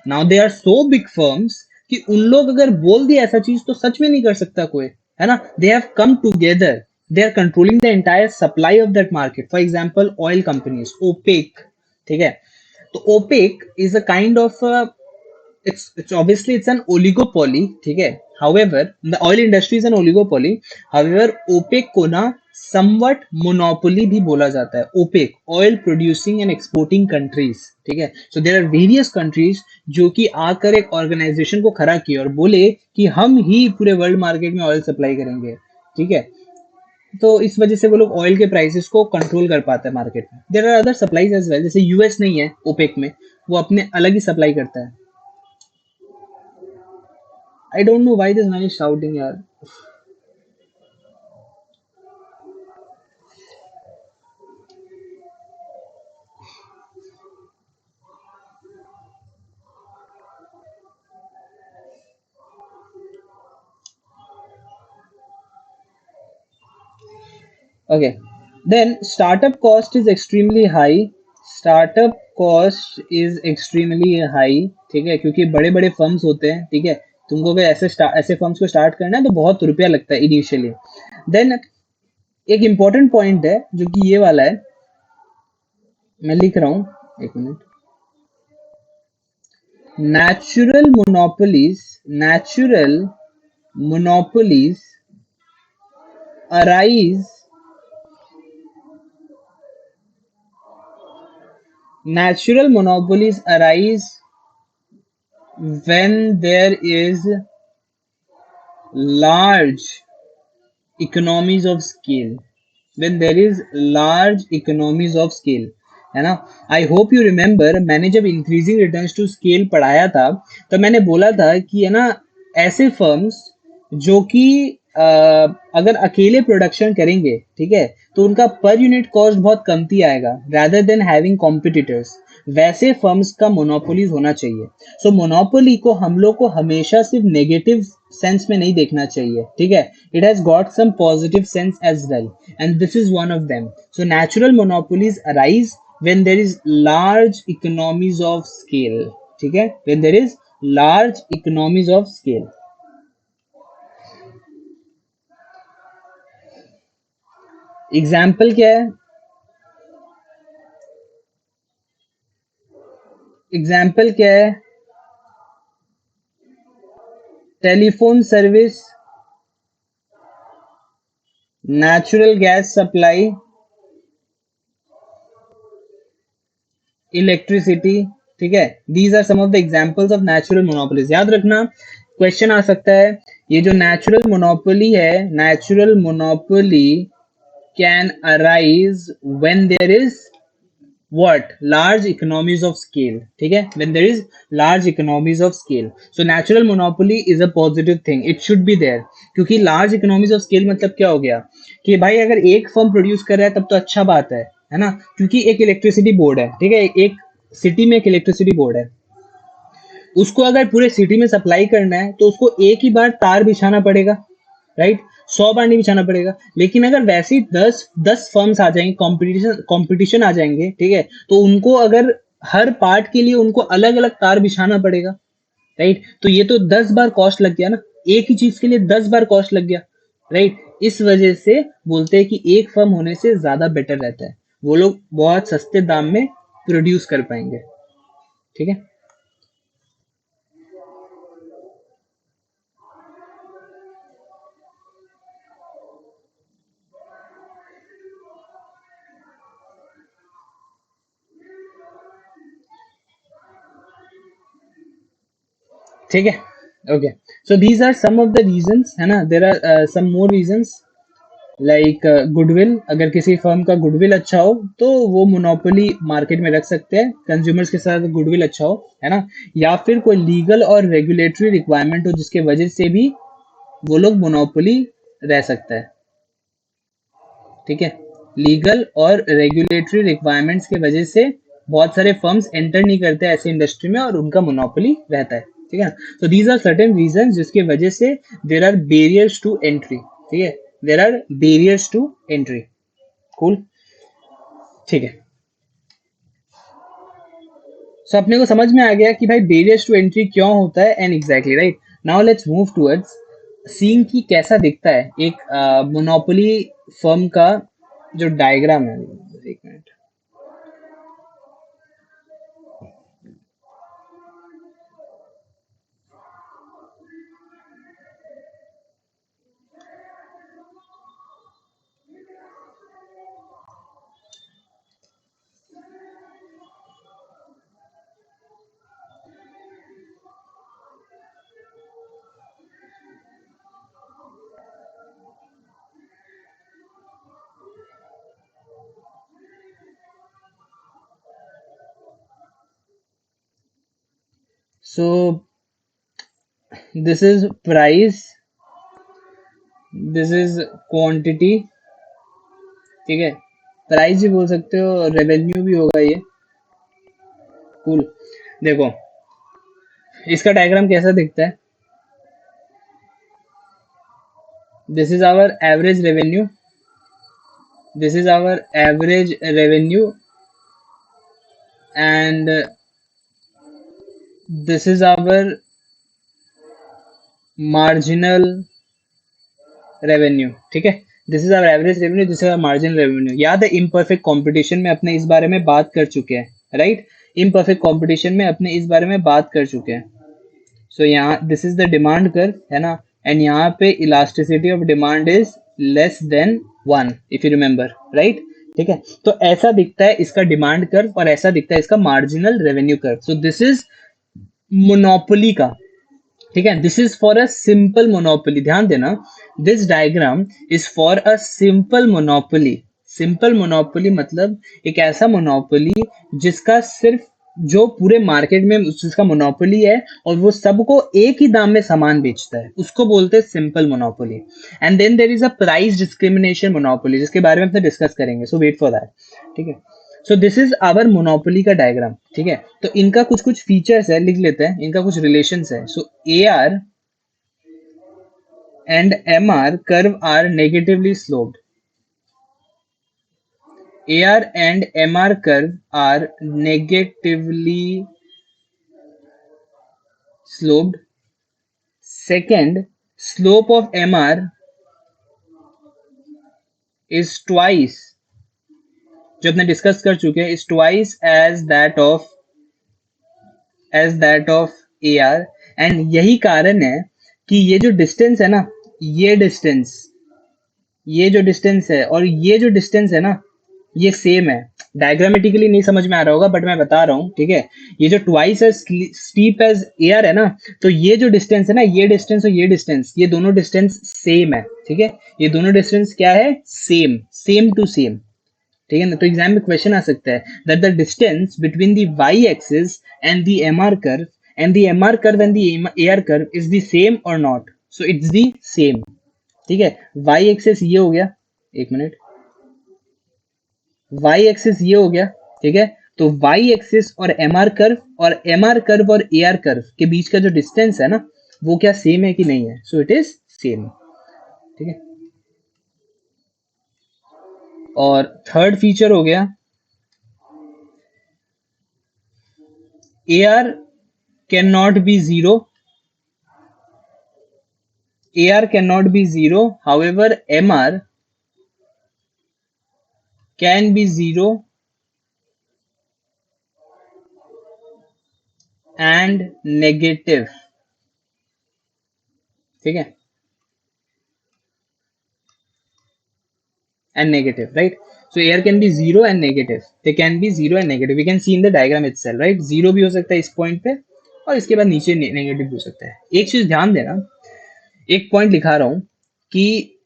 Now they are so big firms कि उन लोग अगर बोल दिया ऐसा चीज तो सच में नहीं कर सकता कोई, है ना, they have come together, they are controlling the entire supply of that market. For example, oil companies, OPEC, ठीक है, तो OPEC is a kind of it's obviously it's an oligopoly, ठीक है. However, the oil industry is an oligopoly. However, OPEC को ना somewhat monopoly भी बोला जाता है. OPEC, oil producing and exporting countries, ठीक है. So there are various countries जो कि आकर एक organization को खड़ा किए और बोले कि हम ही पूरे वर्ल्ड मार्केट में ऑयल सप्लाई करेंगे, ठीक है. तो इस वजह से वो लोग ऑयल के प्राइसेस को कंट्रोल कर पाते हैं मार्केट में. There are other supplies as well, जैसे यूएस नहीं है ओपेक में, वो अपने अलग ही सप्लाई करता है. I don't know why this man is shouting यार. Okay, then startup cost is extremely high. Startup cost is extremely high, ठीक है, क्योंकि बड़े बड़े फर्म्स होते हैं, ठीक है. तुमको अगर ऐसे फर्म्स को स्टार्ट करना है तो बहुत रुपया लगता है इनिशियली. देन एक इंपॉर्टेंट पॉइंट है जो कि ये वाला है, मैं लिख रहा हूं, एक minute. Natural monopolies arise natural monopolies arise when there is large economies of scale. When there is large economies of scale, है ना. आई होप यू रिमेम्बर, मैंने जब इंक्रीजिंग रिटर्न्स टू स्केल पढ़ाया था तो मैंने बोला था कि है ना, ऐसे फर्म्स जो कि अगर अकेले प्रोडक्शन करेंगे, ठीक है, तो उनका पर यूनिट कॉस्ट बहुत कमती आएगा rather देन हैविंग कॉम्पिटिटर्स. वैसे फर्म्स का मोनोपोलीज होना चाहिए. सो मोनोपोली को हम लोग को हमेशा सिर्फ नेगेटिव सेंस में नहीं देखना चाहिए, ठीक है. It has got some positive sense as well, and this is one of them. So natural monopolies arise when there is large economies of scale, ठीक है, when there is large economies of scale. Example क्या है? Example क्या है? Telephone service, natural gas supply, electricity, ठीक है. These are some of the examples of natural monopolies. याद रखना, क्वेश्चन आ सकता है, ये जो नेचुरल मोनोपोली है, natural monopoly can arise when there is what large economies of scale, ठीक है, when there is large economies of scale. So natural monopoly is a positive thing, it should be there. क्योंकि large economies of scale मतलब क्या हो गया कि भाई अगर एक फर्म प्रोड्यूस कर रहा है तब तो अच्छा बात है ना, क्योंकि एक इलेक्ट्रिसिटी बोर्ड है, ठीक है, एक सिटी में एक इलेक्ट्रिसिटी बोर्ड है, उसको अगर पूरे सिटी में सप्लाई करना है तो उसको एक ही बार तार बिछाना पड़ेगा, राइट. 100 बार नहीं बिछाना पड़ेगा. लेकिन अगर वैसे ही 10 फर्म्स आ जाएंगे, कंपटीशन आ जाएंगे, ठीक है, तो उनको अगर हर पार्ट के लिए उनको अलग अलग तार बिछाना पड़ेगा, राइट. तो ये तो 10 बार कॉस्ट लग गया ना, एक ही चीज के लिए 10 बार कॉस्ट लग गया, राइट. इस वजह से बोलते हैं कि एक फर्म होने से ज्यादा बेटर रहता है, वो लोग बहुत सस्ते दाम में प्रोड्यूस कर पाएंगे, ठीक है. ठीक है. Okay, so these are some of the reasons, है ना. There are some more reasons like goodwill. अगर किसी फर्म का गुडविल अच्छा हो तो वो मोनोपोली मार्केट में रख सकते हैं, कंज्यूमर्स के साथ गुडविल अच्छा हो, है ना. या फिर कोई लीगल और रेगुलेटरी रिक्वायरमेंट हो जिसके वजह से भी वो लोग मोनोपोली रह सकता है, ठीक है. लीगल और रेगुलेटरी रिक्वायरमेंट्स की वजह से बहुत सारे फर्म्स एंटर नहीं करते ऐसे इंडस्ट्री में और उनका मोनोपोली रहता है, ठीक है. तो दीज आर सर्टेन रीजन जिसकी वजह से there are barriers to entry, ठीक है, there are barriers to entry. Cool, ठीक है. सो अपने को समझ में आ गया कि भाई बेरियर्स टू एंट्री क्यों होता है, and exactly right. Now let's move towards seeing की कैसा दिखता है एक मोनोपोली फर्म का जो डायग्राम है। एक minute. So this is price, this is quantity, ठीक है। प्राइस भी बोल सकते हो, रेवेन्यू भी होगा ये। कूल। देखो इसका डायग्राम कैसा दिखता है। This is our average revenue, this is our average revenue, and this is our marginal revenue, ठीक है। This is our average revenue, this is our marginal revenue. याद है इम्परफेक्ट कंपटीशन में अपने इस बारे में बात कर चुके हैं, राइट। इम्परफेक्ट कंपटीशन में अपने इस बारे में बात कर चुके हैं। सो यहाँ this is the demand curve, है ना। एंड यहाँ पे elasticity of demand is less then 1, if you remember, right. ठीक है, तो ऐसा दिखता है इसका डिमांड कर्व और ऐसा दिखता है इसका marginal revenue curve. So this is monopoly का, ठीक है। This is for a simple monopoly, ध्यान देना। This diagram is for a simple monopoly. Simple monopoly मतलब एक ऐसा मोनोपोली जिसका सिर्फ, जो पूरे मार्केट में जिसका मोनोपोली है और वो सबको एक ही दाम में सामान बेचता है, उसको बोलते हैं simple monopoly. And then there is a price discrimination monopoly, जिसके बारे में हम डिस्कस करेंगे, सो वेट फॉर दैट, ठीक है। So this is our monopoly का डायग्राम, ठीक है। तो इनका कुछ कुछ फीचर्स है, लिख लेते हैं, इनका कुछ रिलेशंस है। So A R and M R curve are negatively sloped. AR and MR curve are negatively sloped. Second, slope of MR is twice, जो अपने डिस्कस कर चुके हैं, is twice as that of AR, and यही कारण है कि ये जो डिस्टेंस है ना, ये डिस्टेंस, ये जो डिस्टेंस है और ये जो डिस्टेंस है ना, ये सेम है। डायग्रामेटिकली नहीं समझ में आ रहा होगा बट मैं बता रहा हूँ, ठीक है। ये जो twice as steep as AR है ना, तो ये जो डिस्टेंस है ना, ये डिस्टेंस और ये डिस्टेंस, ये दोनों डिस्टेंस सेम है, ठीक है। ये दोनों डिस्टेंस क्या है, सेम, सेम टू सेम, ठीक है ना। तो एग्जाम में क्वेश्चन आ सकता है that the distance between the Y axis and the MR curve and the MR curve and the AR curve is the same और नॉट। सो इट्स द सेम, ठीक है। वाई एक्सिस ये हो गया, एक मिनट, वाई एक्सिस ये हो गया, ठीक है। तो वाई एक्सिस और एमआर कर्व और एआर कर्व के बीच का जो डिस्टेंस है ना, वो क्या सेम है कि नहीं है। सो इट इज सेम, ठीक है। और थर्ड फीचर हो गया, A R can not be zero, A R can not be zero, however M R can be zero and negative, ठीक है, and negative, right? So air can be zero and negative. They can be zero and negative. We can see in the diagram itself, right? Zero भी हो सकता है इस point पे और इसके बाद नीचे नेगेटिव भी हो सकता है। एक चीज ध्यान देना, एक पॉइंट लिखा रहा हूं कि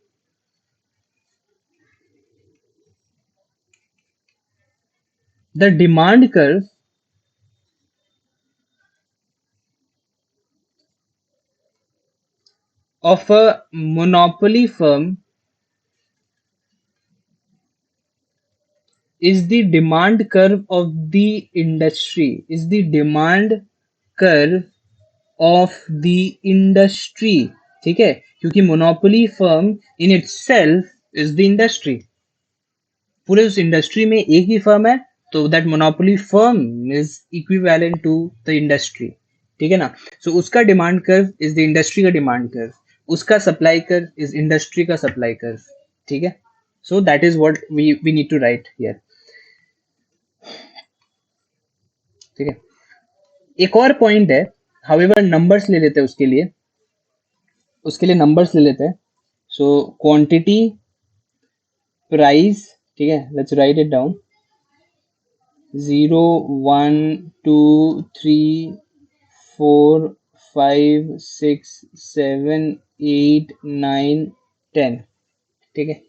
the demand curve of a monopoly firm is the demand curve of the industry, is the demand curve of the industry, ठीक है। क्योंकि monopoly firm in itself is the industry, पूरे उस इंडस्ट्री में एक ही फर्म है, तो that monopoly firm is equivalent to the industry, ठीक है ना। सो उसका demand curve is the industry का डिमांड कर्व। उसका सप्लाई कर इज इंडस्ट्री का सप्लाई कर, ठीक है। So that is what we need to write here, ठीक है। एक और पॉइंट है, हाउएवर नंबर्स ले लेते हैं उसके लिए नंबर्स ले लेते हैं। सो क्वांटिटी, प्राइस, ठीक है, लेट्स राइट इट डाउन। 0 1 2 3 4 5 6 7 8 9 10, ठीक है।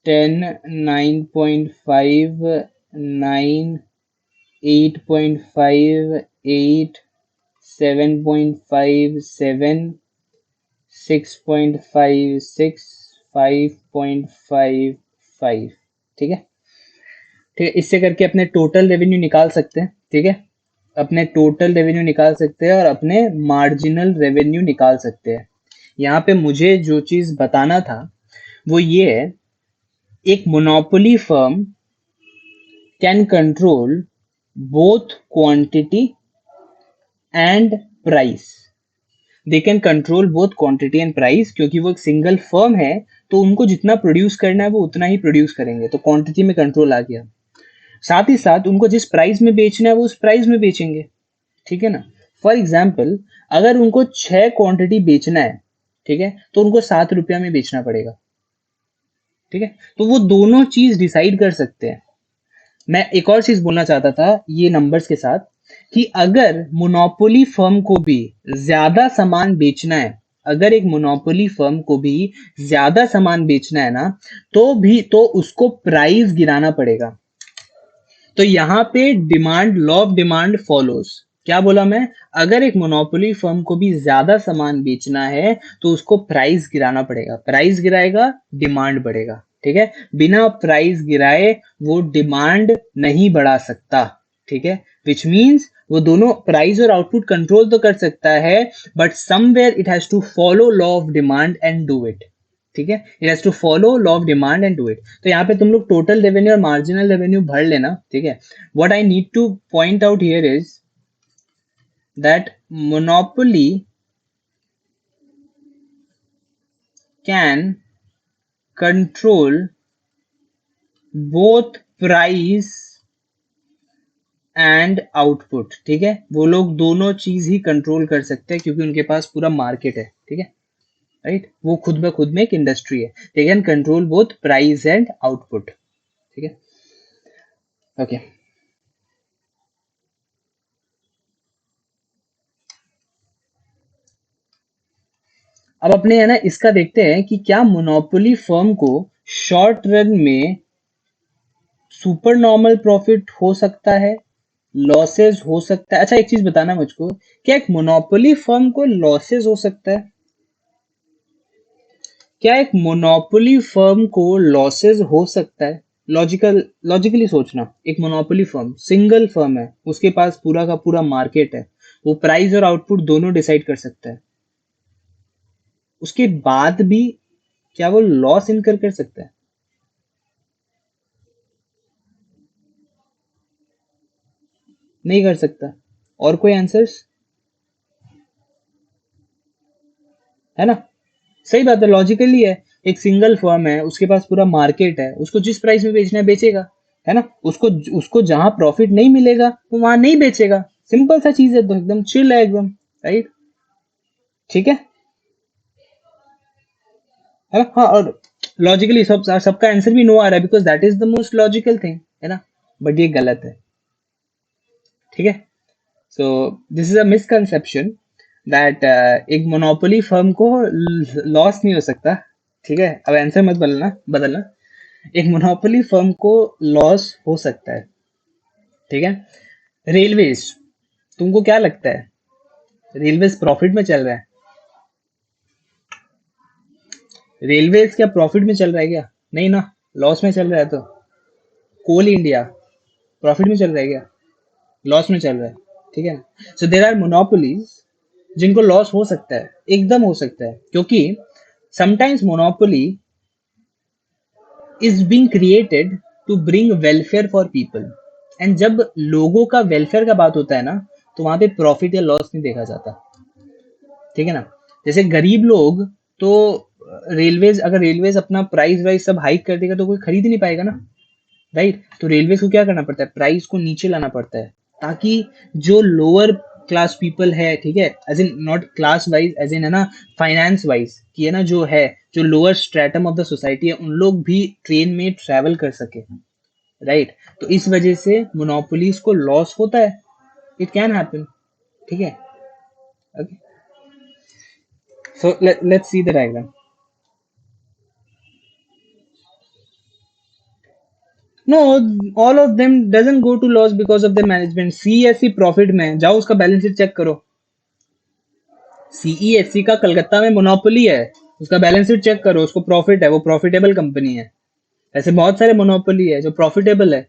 10 9.5 9 8.5 8 7.5 7 6.5 6 5.5 5, ठीक है। ठीक है, इससे करके अपने टोटल रेवेन्यू निकाल सकते हैं, ठीक है। अपने टोटल रेवेन्यू निकाल सकते हैं और अपने मार्जिनल रेवेन्यू निकाल सकते हैं। यहाँ पे मुझे जो चीज बताना था वो ये है, एक monopoly firm can control both quantity and price. They can control both quantity and price, क्योंकि वो एक सिंगल फर्म है, तो उनको जितना प्रोड्यूस करना है वो उतना ही प्रोड्यूस करेंगे, तो क्वांटिटी में कंट्रोल आ गया। साथ ही साथ उनको जिस प्राइस में बेचना है वो उस प्राइस में बेचेंगे, ठीक है ना। फॉर एग्जाम्पल, अगर उनको 6 क्वांटिटी बेचना है, ठीक है, तो उनको 7 रुपया में बेचना पड़ेगा, ठीक है। तो वो दोनों चीज डिसाइड कर सकते हैं। मैं एक और चीज बोलना चाहता था ये नंबर्स के साथ, कि अगर मोनोपोली फर्म को भी ज्यादा सामान बेचना है, अगर एक मोनोपोली फर्म को भी ज्यादा सामान बेचना है ना, तो उसको प्राइस गिराना पड़ेगा। तो यहाँ पे demand, law of demand follows. क्या बोला मैं? अगर एक मोनोपोली फर्म को भी ज्यादा सामान बेचना है तो उसको प्राइस गिराना पड़ेगा, प्राइस गिराएगा डिमांड बढ़ेगा, ठीक है। बिना प्राइस गिराए वो डिमांड नहीं बढ़ा सकता, ठीक है। विच मीन्स वो दोनों प्राइस और आउटपुट कंट्रोल तो कर सकता है, but somewhere it has to follow law of demand and do it, ठीक है। It has to follow law of demand and do it. तो यहाँ पे तुम लोग टोटल रेवेन्यू और मार्जिनल रेवेन्यू भर लेना, ठीक है। What I need to point out here is that monopoly can control both price and output, ठीक है। वो लोग दोनों चीज ही कंट्रोल कर सकते हैं क्योंकि उनके पास पूरा मार्केट है, ठीक है, राइट। वो खुद ब खुद में एक इंडस्ट्री है। They can control both price and output, ठीक है, ओके। अब अपने है ना इसका देखते हैं कि क्या मोनोपोली फर्म को शॉर्ट रन में सुपर नॉर्मल प्रॉफिट हो सकता है, लॉसेस हो सकता है। अच्छा एक चीज बताना मुझको, क्या एक मोनोपोली फर्म को लॉसेस हो सकता है? क्या एक मोनोपोली फर्म को लॉसेस हो सकता है? लॉजिकली सोचना, एक मोनोपोली फर्म सिंगल फर्म है, उसके पास पूरा का पूरा मार्केट है, वो प्राइस और आउटपुट दोनों डिसाइड कर सकता है, उसके बाद भी क्या वो लॉस इनकर कर सकता है? नहीं कर सकता। और कोई आंसर्स है ना? सही बात है, लॉजिकली है। एक सिंगल फर्म है, उसके पास पूरा मार्केट है, उसको जिस प्राइस में बेचना है बेचेगा, है ना। उसको उसको जहां प्रॉफिट नहीं मिलेगा वो वहां नहीं बेचेगा। सिंपल सा चीज है, तो एकदम चिल है एकदम, राइट, ठीक है ना। हाँ, और लॉजिकली सबका आंसर भी नो आ रहा है because that is the most logical thing, है ना। बट ये गलत है, ठीक है। So this is a misconception that एक मोनोपोली फर्म को लॉस नहीं हो सकता, ठीक है। अब आंसर मत बदलना बदलना। एक मोनोपोली फर्म को लॉस हो सकता है, ठीक है। रेलवेज, तुमको क्या लगता है रेलवेज प्रॉफिट में चल रहा है? रेलवेज क्या प्रॉफिट में चल रहा है क्या? नहीं ना, लॉस में चल रहा है। तो कोल इंडिया प्रॉफिट में चल रहा है क्या? लॉस में चल रहा है, ठीक है ना। सो देर आर मोनोपोलीज जिनको लॉस हो सकता है, एकदम हो सकता है, क्योंकि sometimes monopoly is being created to bring welfare for people, and जब लोगों का वेलफेयर का बात होता है ना, तो वहां पे प्रॉफिट या लॉस नहीं देखा जाता, ठीक है ना। जैसे गरीब लोग तो रेलवेज, अगर रेलवेज अपना प्राइस वाइस सब हाइक कर देगा तो कोई खरीद ही नहीं पाएगा ना, राइट। तो रेलवे को क्या करना पड़ता है, प्राइस को नीचे लाना पड़ता है, ताकि जो लोअर क्लास पीपल है, ठीक है, as in not class wise, as in है ना, फाइनेंस वाइज, कि है ना, जो है, जो lower stratum of the society है, उन लोग भी ट्रेन में ट्रेवल कर सके, राइट। तो इस वजह से मोनोपोलीज को लॉस होता है, इट कैन हैपन, ठीक है। Okay, so let's see the diagram. No, all of them doesn't go to loss because of the management. CESC profit में जाओ, उसका बैलेंस शीट चेक करो। सीईएससी का कलकत्ता में मोनोपोली है, उसका बैलेंस शीट चेक करो, उसको प्रॉफिट है, वो प्रॉफिटेबल कंपनी है। ऐसे बहुत सारे मोनोपोली है जो प्रॉफिटेबल है,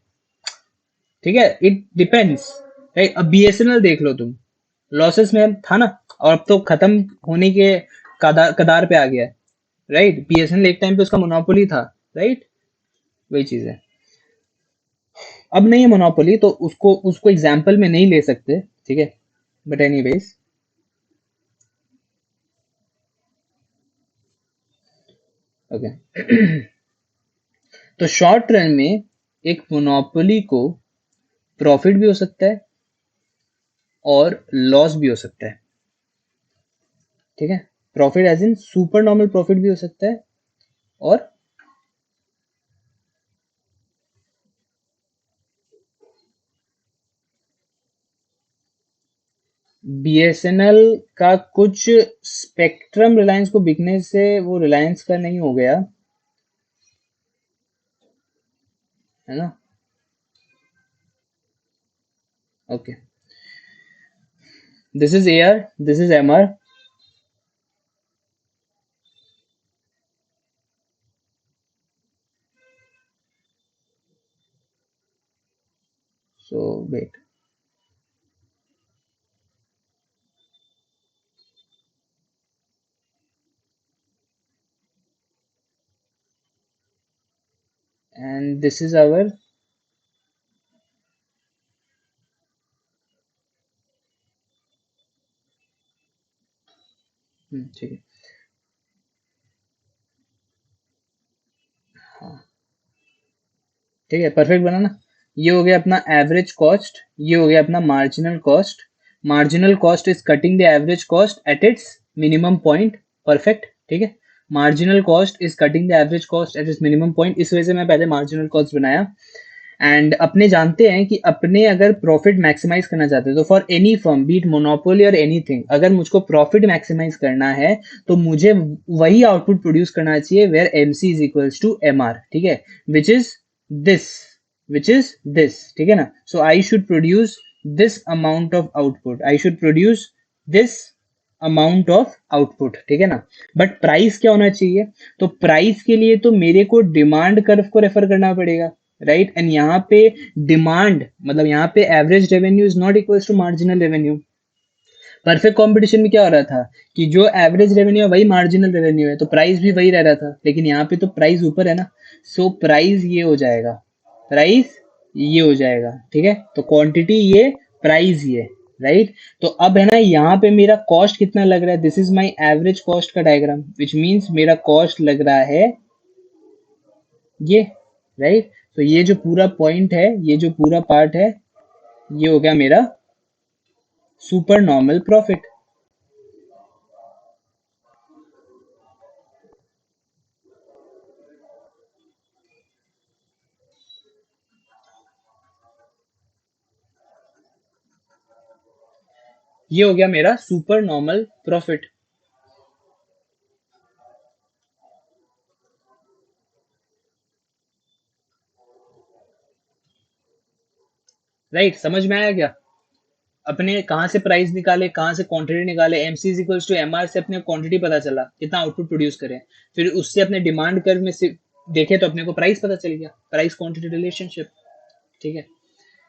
ठीक है, इट डिपेंड्स, राइट। अब बीएसएनएल देख लो तुम, लॉसेस में था ना, और अब तो खत्म होने के कदार कदार पे आ गया है, राइट। बीएसएनएल एक टाइम पे उसका मोनोपोली था, राइट, वही चीज है। अब नहीं है मोनोपोली, तो उसको उसको एग्जाम्पल में नहीं ले सकते, ठीक है, बट एनीवेज। ओके, तो शॉर्ट रन में एक मोनोपोली को प्रॉफिट भी हो सकता है और लॉस भी हो सकता है, ठीक है। Profit as in super normal profit भी हो सकता है, और बीएसएनएल का कुछ स्पेक्ट्रम रिलायंस को बिकने से वो रिलायंस का नहीं हो गया, है ना। Okay, this is AR, this is MR. So wait, and this is our, ठीक है, हाँ, ठीक है, परफेक्ट बना ना। ये हो गया अपना एवरेज कॉस्ट, ये हो गया अपना marginal cost. Marginal cost is cutting the average cost at its minimum point, perfect, ठीक है। Marginal cost is cutting the average cost at its minimum point, इस वजह से मैं पहले मार्जिनल कॉस्ट बनाया। एंड अपने जानते हैं कि अपने अगर प्रॉफिट मैक्सिमाइज करना चाहते हैं, तो for any firm, be it monopoly और एनीथिंग, अगर मुझको प्रॉफिट मैक्सिमाइज करना है, तो मुझे वही आउटपुट प्रोड्यूस करना चाहिए where M C is equals to M R, ठीक है, which is this, which is this, ठीक है ना। So I should produce this amount of output, I should produce this amount of output, ठीक है ना। बट प्राइस क्या होना चाहिए, तो प्राइस के लिए तो मेरे को डिमांड कर्व को रेफर करना पड़ेगा, राइट। एंड यहाँ पे डिमांड मतलब यहाँ पे average revenue is not equals to marginal revenue. Perfect competition में क्या हो रहा था कि जो एवरेज रेवेन्यू है वही मार्जिनल रेवेन्यू है, तो प्राइस भी वही रह रहा था, लेकिन यहाँ पे तो प्राइस ऊपर है ना। सो प्राइस ये हो जाएगा, प्राइस ये हो जाएगा, ठीक है। तो क्वांटिटी ये, प्राइस ये, राइट। तो अब है ना, यहाँ पे मेरा कॉस्ट कितना लग रहा है, this is my average cost का डायग्राम, विच मीन्स मेरा कॉस्ट लग रहा है ये, राइट। तो ये जो पूरा पॉइंट है, ये जो पूरा पार्ट है, ये हो गया मेरा सुपर नॉर्मल प्रॉफिट। ये हो गया मेरा सुपर नॉर्मल प्रॉफिट, राइट। समझ में आया क्या, अपने कहाँ से प्राइस निकाले, कहाँ से क्वांटिटी निकाले, M C is equals to M R से अपने क्वांटिटी पता चला कितना आउटपुट प्रोड्यूस करें, फिर उससे अपने डिमांड कर्व में से देखे तो अपने को प्राइस पता चल गया, प्राइस क्वांटिटी रिलेशनशिप, ठीक है।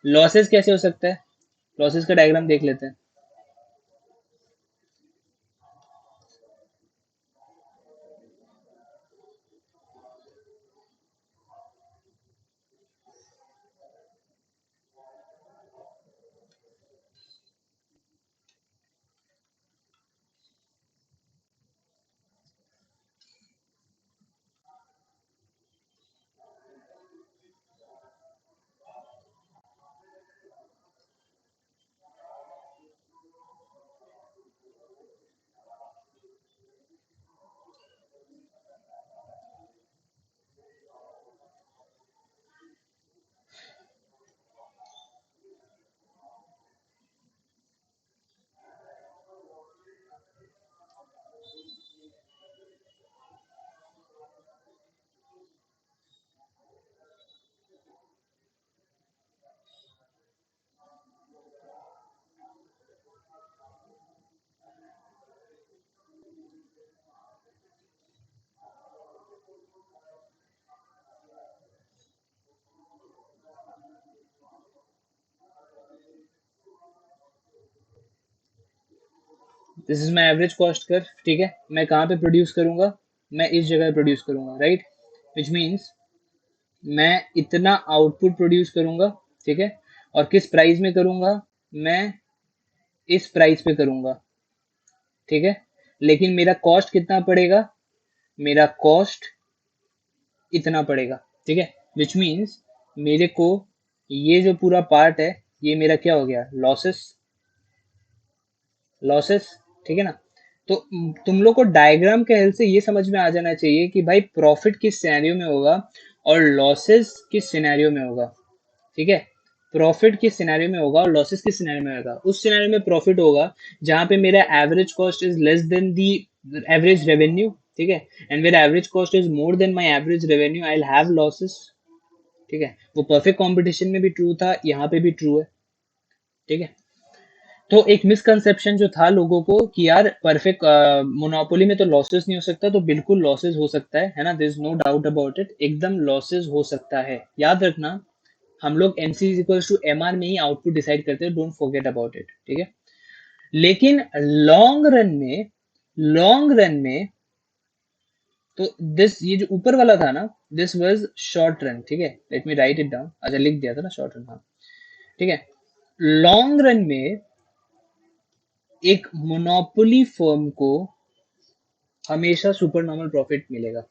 लॉसेस कैसे हो सकता है, लॉसेस का डायग्राम देख लेते हैं। This is my average cost curve, ठीक है। मैं कहाँ पे प्रोड्यूस करूंगा, मैं इस जगह प्रोड्यूस करूंगा, राइट। विच मीन्स मैं इतना आउटपुट प्रोड्यूस करूंगा, ठीक है। और किस प्राइस में करूंगा, मैं इस प्राइस पे करूंगा, ठीक है। लेकिन मेरा कॉस्ट कितना पड़ेगा, मेरा कॉस्ट इतना पड़ेगा, ठीक है। विच मीन्स मेरे को ये जो पूरा पार्ट है, ये मेरा क्या हो गया, लॉसेस, लॉसेस, ठीक है ना। तो तुम लोग को डायग्राम के हेल्प से ये समझ में आ जाना चाहिए कि भाई प्रॉफिट किस सिनेरियो में होगा और लॉसेस किस सिनेरियो में होगा, ठीक है। प्रॉफिट किस सिनेरियो में होगा और लॉसेस किस सिनेरियो में होगा। उस सिनेरियो में प्रॉफिट होगा जहां पे मेरा average cost is less than the average revenue, ठीक है। And where average cost is more than my average revenue, I will have losses, ठीक है। वो परफेक्ट कंपटीशन में भी ट्रू था, यहाँ पे भी ट्रू है, ठीक है। तो एक मिसकंसेप्शन जो था लोगों को कि यार परफेक्ट मोनोपोली में तो लॉसेस नहीं हो सकता, तो बिल्कुल लॉसेस हो सकता है ना, there is no doubt about it, एकदम लॉसेस हो सकता है, याद रखना। हम लोग MC is equals to MR में ही आउटपुट डिसाइड करते हैं, डोंट फॉरगेट अबाउट इट, ठीक है। लेकिन लॉन्ग रन में, लॉन्ग रन में तो दिस ये जो ऊपर वाला था ना, दिस वाज शॉर्ट रन, ठीक है। Let me right it down, अच्छा लिख दिया था ना शॉर्ट रन, हाँ, ठीक है। लॉन्ग रन में एक मोनोपोली फर्म को हमेशा सुपर नॉर्मल प्रॉफिट मिलेगा,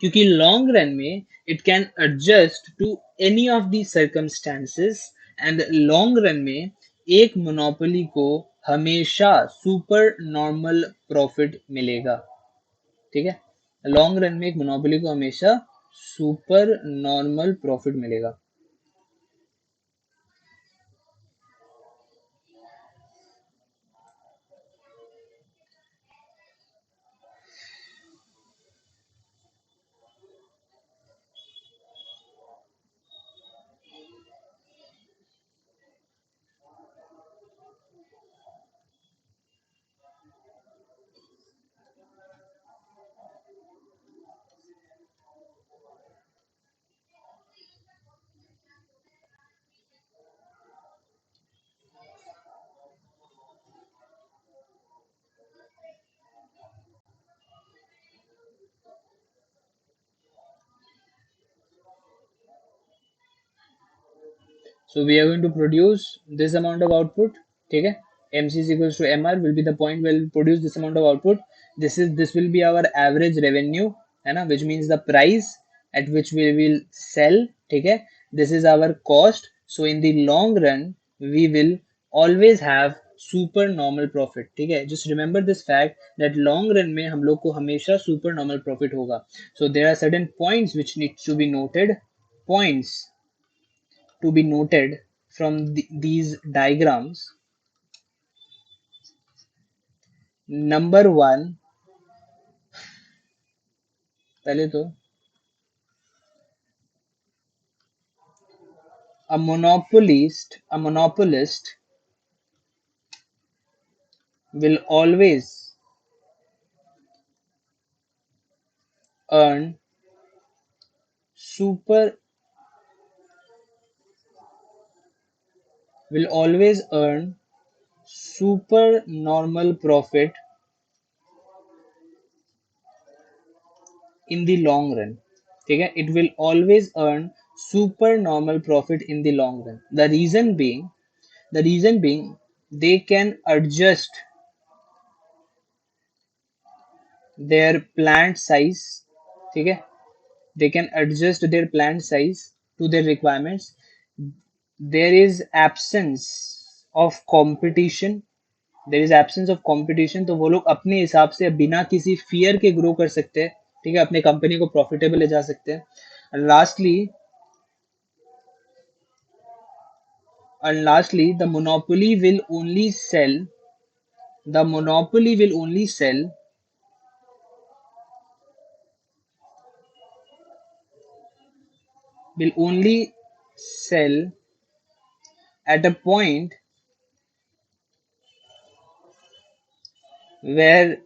क्योंकि लॉन्ग रन में it can adjust to any of the circumstances, and long run में एक मोनोपोली को हमेशा सुपर नॉर्मल प्रॉफिट मिलेगा, ठीक है। लॉन्ग रन में एक मोनोपोली को हमेशा सुपर नॉर्मल प्रॉफिट मिलेगा। So we are going to produce this amount of output. ठीक है, MC is equals to MR will be the point where we'll produce this amount of output. This will be our average revenue, है ना, which means the price at which we will sell. ठीक है, this is our cost. So in the long run we will always have super normal profit, ठीक है। Just remember this fact that long run में हम लोग को हमेशा super normal profit होगा। So there are certain points which needs to be noted, points to be noted from these diagrams. Number one, पहले तो a monopolist will always earn super will always earn super normal profit in the long run, ठीक है। it will always earn super normal profit in the long run. The reason being they can adjust their plant size, ठीक है। they can adjust their plant size to their requirements. There is absence of competition, there is absence of competition, तो वो लोग अपने हिसाब से बिना किसी फियर के ग्रो कर सकते हैं, ठीक है, अपने कंपनी को प्रॉफिटेबल ले जा सकते हैं। And lastly the monopoly will only sell, the monopoly will only sell will only sell at a point where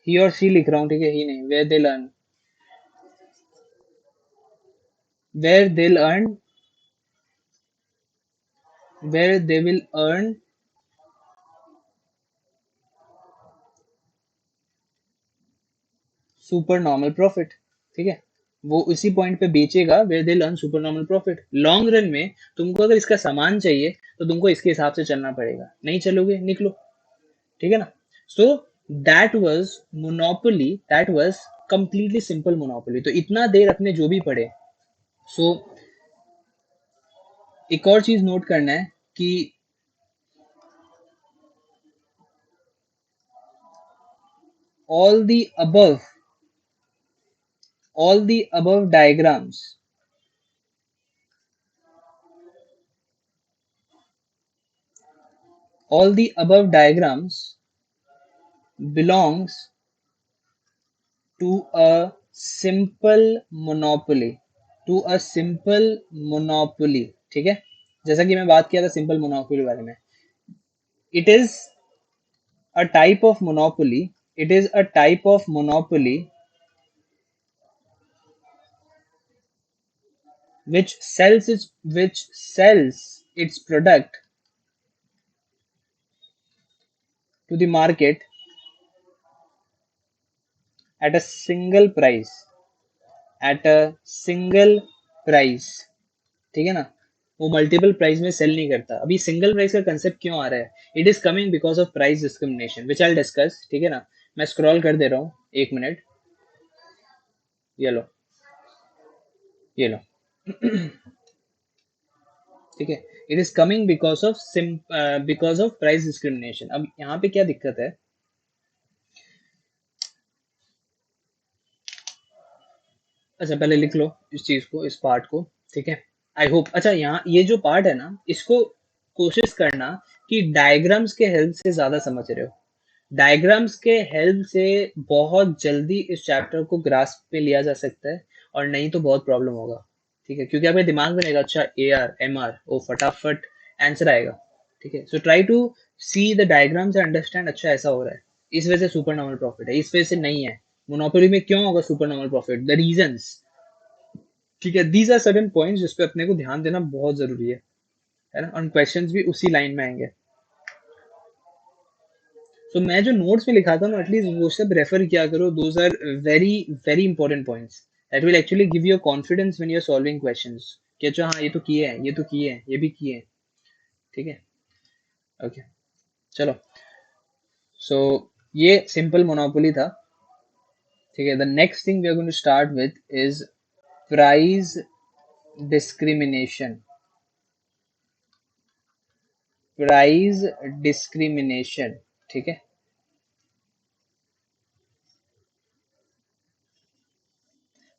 he or she लिख रहा हूँ, ठीक है, ही नहीं, where they'll earn where they will earn super normal profit. ठीक है, वो उसी पॉइंट पे बेचेगा where they learn super normal profit. Long run में तुमको अगर इसका सामान चाहिए तो तुमको इसके हिसाब से चलना पड़ेगा, नहीं चलोगे निकलो। ठीक है ना। So that was monopoly, that was completely simple monopoly. तो इतना देर अपने जो भी पढ़े। सो एक और चीज नोट करना है कि all the above all the above diagrams all the above diagrams belongs to a simple monopoly, to a simple monopoly। ठीक है, जैसा कि मैं बात किया था सिंपल मोनोपोली बारे में। it is a type of monopoly, it is a type of monopoly which sells its product to the market at a single price, at a single price। ठीक है ना, वो मल्टीपल प्राइस में cell नहीं करता। अभी सिंगल प्राइस का concept क्यों आ रहा है? It is coming because of price discrimination which I discuss. ठीक है ना, मैं स्क्रॉल कर दे रहा हूँ, एक मिनट। ये लो, ये लो। ठीक है, it is coming because of price discrimination. अब यहाँ पे क्या दिक्कत है? अच्छा पहले लिख लो इस चीज को, इस पार्ट को। ठीक है, आई होप। अच्छा यहाँ ये जो पार्ट है ना, इसको कोशिश करना कि डायग्राम्स के हेल्प से ज्यादा समझ रहे हो। डायग्राम्स के हेल्प से बहुत जल्दी इस चैप्टर को ग्रास्प पे लिया जा सकता है, और नहीं तो बहुत प्रॉब्लम होगा। ठीक है, क्योंकि आपके दिमाग में रहेगा अच्छा ए आर एम आर, वो फटाफट आंसर आएगा। ठीक है, so try to see the diagrams and understand अच्छा ऐसा हो रहा है, इस वजह से सुपर नॉर्मल प्रॉफिट है, इस वजह से नहीं है। मोनोपोली में क्यों होगा super normal profit, the reasons. ठीक है, दीज आर सर्टेन पॉइंट्स जिस पे अपने को ध्यान देना बहुत जरूरी है ना। और क्वेश्चंस भी उसी लाइन में आएंगे। तो मैं जो नोट्स में लिखा था ना, एटलीस्ट वो सब रेफर किया करो। Those are very very important points that will actually give you confidence when you are solving questions कि अच्छा हाँ ये तो किए हैं, ये तो किए हैं, ये भी किए हैं। ठीक है, ओके चलो। सो ये सिंपल मोनोपोली था। ठीक है, the next thing we are going to start with is price discrimination. Price discrimination. ठीक है,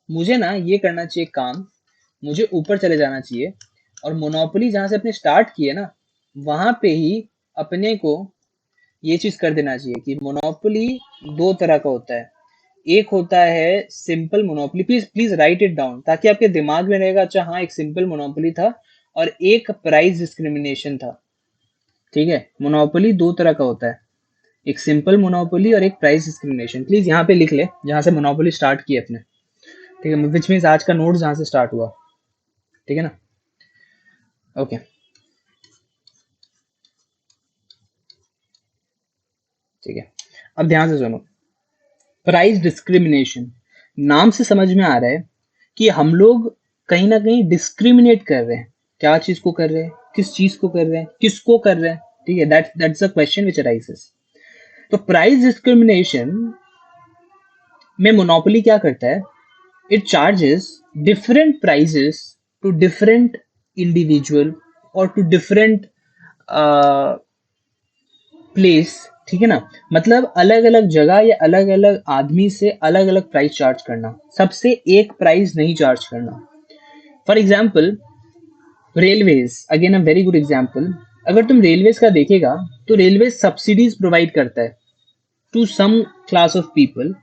मुझे ना ये करना चाहिए काम, मुझे ऊपर चले जाना चाहिए, और मोनोपोली जहां से अपने स्टार्ट किए ना, वहां पे ही अपने को ये चीज कर देना चाहिए कि मोनोपोली दो तरह का होता है। एक होता है simple monopoly, please please right it down ताकि आपके दिमाग में रहेगा अच्छा हाँ एक सिंपल मोनोपोली था और एक प्राइस डिस्क्रिमिनेशन था। ठीक है, मोनोपोली दो तरह का होता है, एक सिंपल मोनोपोली और एक प्राइस डिस्क्रिमिनेशन। प्लीज यहाँ पे लिख ले जहां से मोनोपोली स्टार्ट किए अपने। ठीक है, विच मीन्स आज का नोट जहां से स्टार्ट हुआ। ठीक है ना, ओके ठीक है। अब ध्यान से सुनो, प्राइस डिस्क्रिमिनेशन नाम से समझ में आ रहा है कि हम लोग कहीं ना कहीं डिस्क्रिमिनेट कर रहे हैं। क्या चीज को कर रहे हैं, किस चीज को कर रहे हैं, किसको कर रहे हैं? ठीक है, that's the question which arises. तो प्राइस डिस्क्रिमिनेशन में मोनोपोली क्या करता है? It charges different prices to different individual और टू डिफरेंट प्लेस। ठीक है ना, मतलब अलग अलग जगह या अलग अलग आदमी से अलग अलग प्राइस चार्ज करना, सबसे एक प्राइस नहीं चार्ज करना। For example railways, again a very good example. अगर तुम रेलवेज का देखेगा तो रेलवे सब्सिडीज प्रोवाइड करता है to some class of people,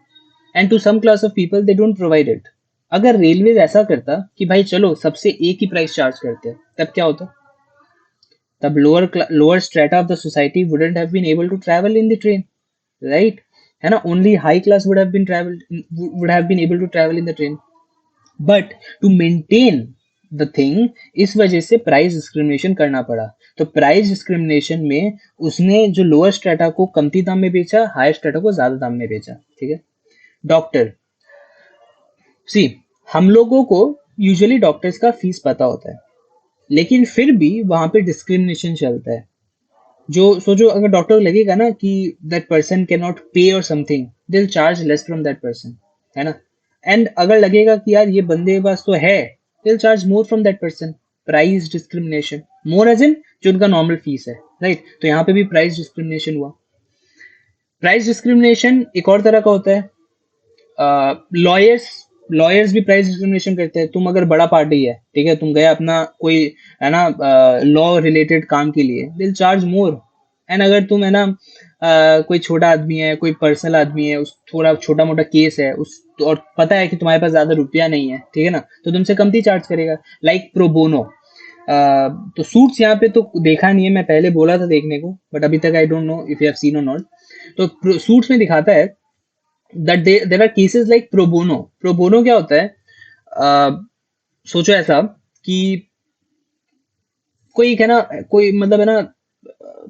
and to some class of people they don't provide it. अगर रेलवे ऐसा करता कि भाई चलो सबसे एक ही प्राइस चार्ज करते हैं, तब क्या होता? तब lower strata of the society wouldn't have been able to travel in the train, right? है ना, only high class would have been able to travel in the train. But to maintain the thing, इस वजह से price discrimination करना पड़ा। तो price discrimination में उसने जो लोअर स्ट्रेटा को कमती दाम में बेचा, हायर स्ट्रेटा को ज्यादा दाम में बेचा। ठीक है। डॉक्टर, सी, हम लोगों को यूजुअली डॉक्टर्स का फीस पता होता है, लेकिन फिर भी वहां पे डिस्क्रिमिनेशन चलता है। जो सोचो, अगर डॉक्टर को लगेगा ना कि दैट पर्सन कैन नॉट पे और something, they will charge less from that person, है ना। एंड अगर लगेगा कि यार ये बंदे के पास तो है, they will charge more from that person. Price discrimination, more as in जो उनका नॉर्मल फीस है, राइट। तो यहाँ पे भी प्राइस डिस्क्रिमिनेशन हुआ। प्राइस डिस्क्रिमिनेशन एक और तरह का होता है। लॉयर्स, लॉयर्स भी प्राइस डिस्क्रिमिनेशन करते हैं। तुम अगर बड़ा पार्टी है, ठीक है, तुम गए अपना कोई, है ना, लॉ रिलेटेड काम के लिए, दिल चार्ज मोर। एंड अगर तुम, है ना, कोई छोटा आदमी है, कोई पर्सनल आदमी है, उस थोड़ा छोटा मोटा केस है उस, तो और पता है कि तुम्हारे पास ज्यादा रुपया नहीं है, ठीक है ना, तो तुमसे कमती चार्ज करेगा। Like pro bono. तो सूट्स यहाँ पे तो देखा नहीं है, मैं पहले बोला था देखने को, बट अभी तक आई don't know if you have seen और नॉट। तो सूट्स में दिखाता है that there are cases like pro bono. Pro bono क्या होता है? अ, सोचो ऐसा कि कोई, है ना, कोई मतलब, है ना,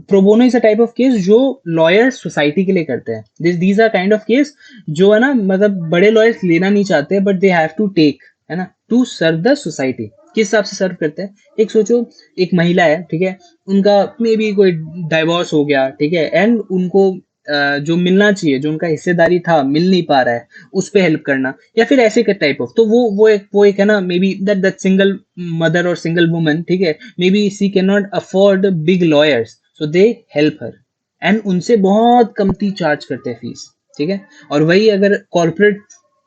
pro bono is a type of case जो लॉयर सोसाइटी के लिए करते हैं। These are kind of case जो, है ना, मतलब बड़े लॉयर्स लेना नहीं चाहते, but they have to take, है ना, टू सर्व द सोसाइटी। किस हिसाब से सर्व करते हैं? एक सोचो, एक महिला है, ठीक है, उनका मे बी कोई डाइवोर्स हो गया, ठीक है, एंड उनको जो मिलना चाहिए, जो उनका हिस्सेदारी था, मिल नहीं पा रहा है, उस पे हेल्प करना, या फिर ऐसे का टाइप ऑफ। तो वो एक है ना, maybe that single mother और सिंगल वुमन, ठीक है, maybe she can not afford big lawyers, so they help her, and उनसे बहुत कमती चार्ज करते हैं फीस। ठीक है। और वही अगर कॉर्पोरेट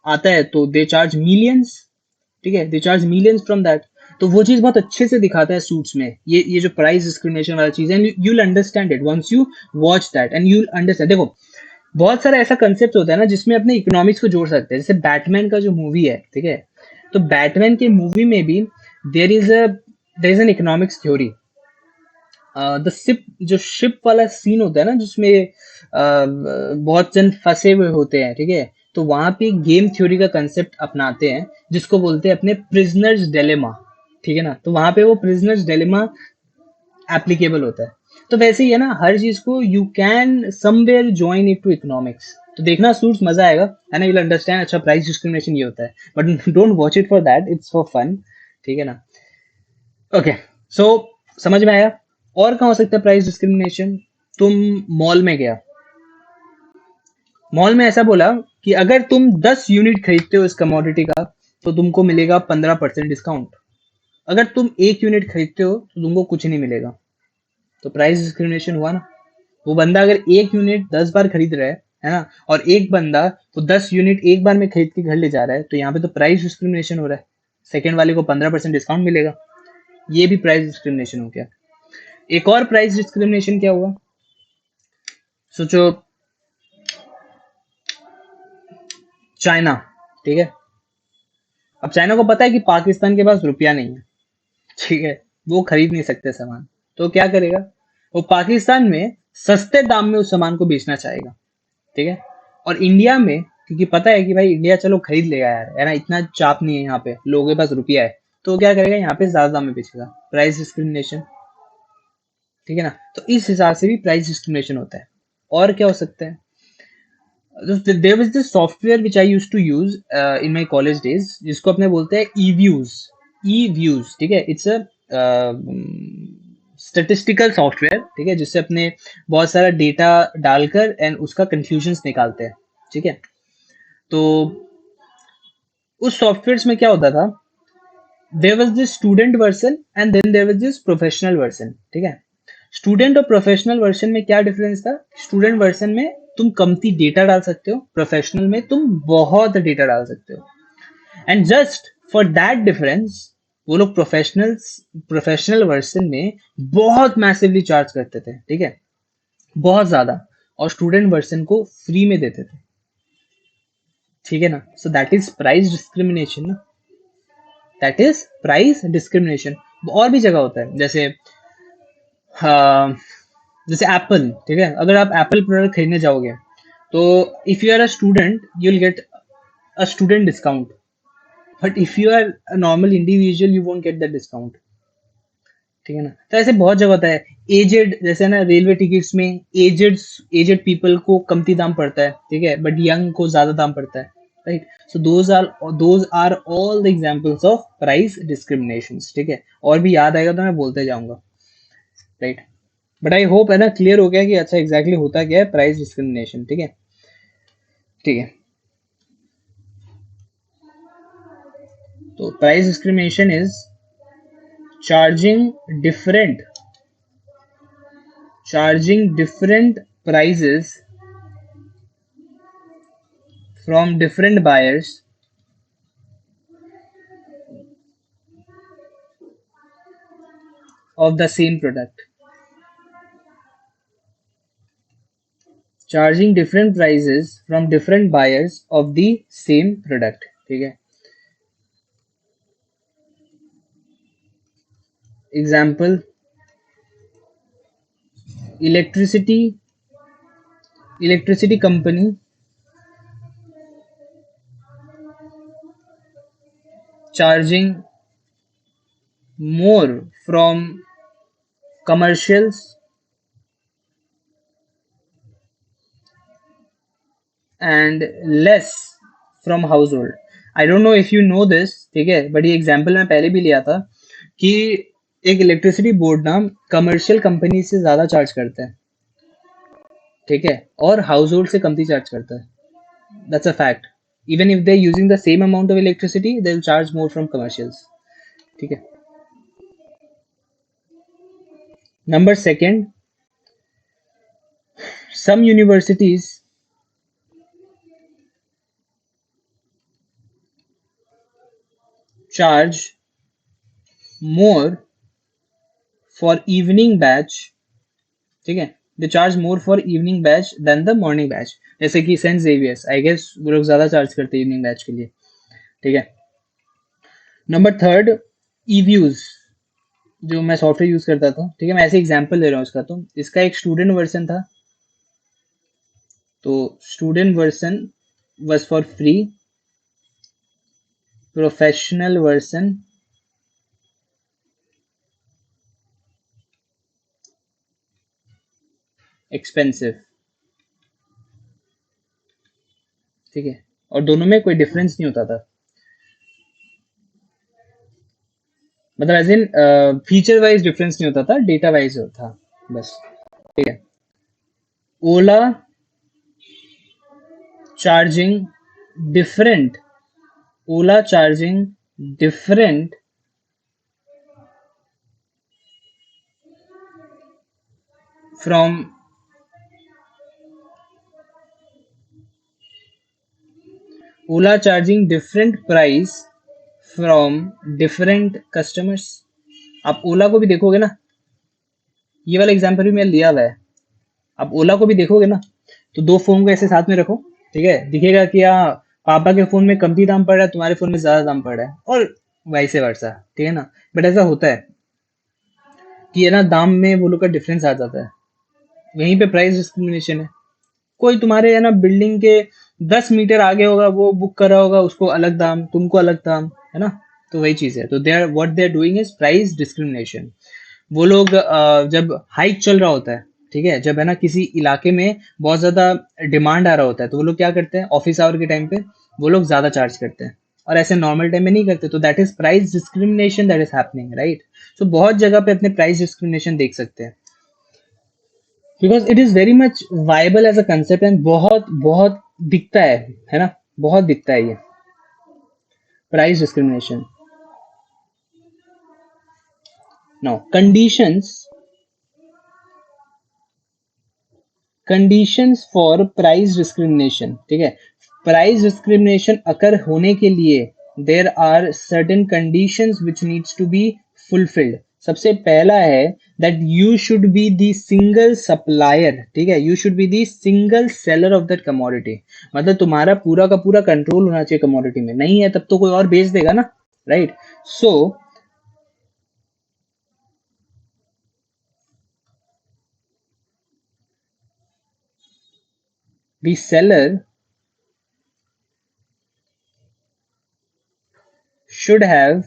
आता है तो दे चार्ज मिलियंस, ठीक है, they charge millions from that. तो वो चीज बहुत अच्छे से दिखाता है सूट्स में, ये जो प्राइस डिस्क्रिमिनेशन वाला चीज है, and you will understand it once you watch that, and you will understand. देखो, बहुत सारा ऐसा कंसेप्ट होता है ना जिसमें अपने इकोनॉमिक्स को जोड़ सकते हैं। जैसे बैटमैन का जो मूवी है, ठीक है, तो बैटमैन के मूवी में भी there is an economics theory. The ship, जो शिप वाला सीन होता है ना, जिसमें बहुत जन फंसे हुए होते हैं, ठीक है, तो वहां पे गेम थ्योरी का कंसेप्ट अपनाते हैं, जिसको बोलते हैं अपने प्रिजनर्स डिलेमा। ठीक है ना, तो वहां पे वो प्रिजनर्स डिलेमा एप्लीकेबल होता है। तो वैसे ही है ना, हर चीज को you can somewhere join it to economics. तो देखना सूट्स, मजा आएगा, है ना, यू विल अंडरस्टैंड। अच्छा, प्राइस डिस्क्रिमिनेशन ये होता है, but don't watch it for that, it's for fun. ठीक है ना। ओके, सो समझ में आया। और कहाँ हो सकता है प्राइस डिस्क्रिमिनेशन? तुम मॉल में गया, मॉल में ऐसा बोला कि अगर तुम 10 यूनिट खरीदते हो इस कमोडिटी का, तो तुमको मिलेगा 15% डिस्काउंट। अगर तुम 1 यूनिट खरीदते हो तो तुमको कुछ नहीं मिलेगा। तो प्राइस डिस्क्रिमिनेशन हुआ ना। वो बंदा अगर 1 यूनिट 10 बार खरीद रहा है ना, और एक बंदा वो 10 यूनिट एक बार में खरीद के घर ले जा रहा है, तो यहाँ पे तो प्राइस डिस्क्रिमिनेशन हो रहा है। सेकेंड वाले को 15% डिस्काउंट मिलेगा। ये भी प्राइस डिस्क्रिमिनेशन हो गया। एक और प्राइस डिस्क्रिमिनेशन क्या हुआ? सोचो, चाइना, ठीक है, अब चाइना को पता है कि पाकिस्तान के पास रुपया नहीं है, ठीक है, वो खरीद नहीं सकते सामान, तो क्या करेगा? वो पाकिस्तान में सस्ते दाम में उस सामान को बेचना चाहेगा। ठीक है। और इंडिया में, क्योंकि पता है कि भाई इंडिया चलो खरीद लेगा यार, है ना, इतना चाप नहीं है यहाँ पे, लोगों के पास रुपया है, तो वो क्या करेगा, यहाँ पे ज्यादा दाम में बेचेगा। Price discrimination. ठीक है ना। तो इस हिसाब से भी प्राइस डिस्क्रिमिनेशन होता है। और क्या हो सकता है? There was this software which I used to use in my college days, जिसको अपने बोलते हैं ई व्यूज। ई व्यूज, ठीक है, इट्स अ स्टेटिस्टिकल सॉफ्टवेयर, ठीक है, जिससे अपने बहुत सारा डेटा डालकर एंड उसका कंफ्यूजन्स निकालते हैं। ठीक है। तो उस सॉफ्टवेयर में क्या होता था, there was this student version and then there was this professional version. ठीक है। स्टूडेंट और प्रोफेशनल वर्जन में क्या डिफरेंस था? स्टूडेंट वर्जन में तुम कमती डेटा डाल सकते हो, प्रोफेशनल में तुम बहुत डेटा डाल सकते हो। And just for that difference वो लोग प्रोफेशनल वर्जन में बहुत मैसिवली चार्ज करते थे। ठीक है, बहुत ज्यादा। और स्टूडेंट वर्जन को फ्री में देते थे। ठीक है ना। सो दैट इज प्राइस डिस्क्रिमिनेशन ना, दैट इज प्राइस डिस्क्रिमिनेशन। और भी जगह होता है, जैसे हाँ, जैसे एप्पल, ठीक है, अगर आप एप्पल प्रोडक्ट खरीदने जाओगे, तो if you are a student you will get a student discount. But if you are a normal individual you won't get that discount, ठीक है ना। तो ऐसे बहुत जगह होता है। एजेड जैसे ना रेलवे टिकट्स में एजेड एजेड पीपल को कमती दाम पड़ता है, ठीक है, बट यंग को ज्यादा दाम पड़ता है, right. So those are all the examples of price discriminations, ठीक है। और भी याद आएगा तो मैं बोलते जाऊंगा, राइट। बट आई होप है ना क्लियर हो गया कि अच्छा एग्जैक्टली होता क्या है प्राइस डिस्क्रिमिनेशन, ठीक है, ठीक है। तो price discrimination is charging different charging different prices from different buyers of the same product. Charging different prices from different buyers of the same product, ठीक है। Example, electricity electricity company charging more from commercials and less from household. I don't know if you know this, ठीक है, but ये example मैं पहले भी लिया था कि एक इलेक्ट्रिसिटी बोर्ड ना कमर्शियल कंपनी से ज्यादा चार्ज करता है, ठीक है, और हाउस होल्ड से कमती चार्ज करता है। That's a fact. Even if they using the same amount of electricity they will charge more from commercials, ठीक है। Number second, some universities charge more for evening batch, ठीक है, they charge more for evening batch than the morning batch. जैसे कि Saint Xavier's, I guess वो लोग ज्यादा charge करते हैं इवनिंग बैच के लिए, ठीक है। नंबर थर्ड, ईव्यूज, जो मैं सॉफ्टवेयर यूज करता था, ठीक है, मैं ऐसे एग्जांपल दे रहा हूँ इसका। तो इसका एक स्टूडेंट वर्जन था, तो student version was for free, professional version expensive, ठीक है। और दोनों में कोई डिफरेंस नहीं होता था, मतलब as in feature wise difference नहीं होता था, डेटा वाइज था बस, ठीक है। Ola charging different Ola charging different from Ola charging different price from different customers. आप ओला को भी देखोगे ना, ये वाला एग्जाम्पल भी मैं लिया हुआ है। आप ओला को भी देखोगे ना, तो दो फोन को ऐसे साथ में रखो, ठीक है, दिखेगा कि हाँ पापा के फोन में कमती दाम पड़ रहा है, तुम्हारे फोन में ज्यादा दाम पड़ रहा है, और वैसे वर्सा, ठीक है ना। बट ऐसा होता है कि है ना दाम में वो लोग का डिफरेंस आ जाता है, वहीं पे प्राइस डिस्क्रिमिनेशन है। कोई तुम्हारे है ना बिल्डिंग के 10 मीटर आगे होगा, वो बुक कर रहा होगा, उसको अलग दाम, तुमको अलग दाम, है ना। तो वही चीज है। तो they are what they are doing is price discrimination. वो लोग जब हाइक चल रहा होता है, ठीक है, जब है ना किसी इलाके में बहुत ज्यादा डिमांड आ रहा होता है, तो वो लोग क्या करते हैं, ऑफिस आवर के टाइम पे वो लोग ज्यादा चार्ज करते हैं, और ऐसे नॉर्मल टाइम में नहीं करते। तो that is price discrimination that is happening, right. So बहुत जगह पे अपने प्राइस डिस्क्रिमिनेशन देख सकते हैं, because it is very much viable as a concept, and बहुत बहुत दिखता है ना, बहुत दिखता है ये price discrimination. Now conditions for price discrimination, ठीक है। प्राइस डिस्क्रिमिनेशन अकर होने के लिए there are certain conditions which needs to be fulfilled. सबसे पहला है that you should be the single supplier, ठीक है, you should be the single seller of that commodity. मतलब तुम्हारा पूरा का पूरा कंट्रोल होना चाहिए कमोडिटी में, नहीं है तब तो कोई और बेच देगा ना, right. So the seller should have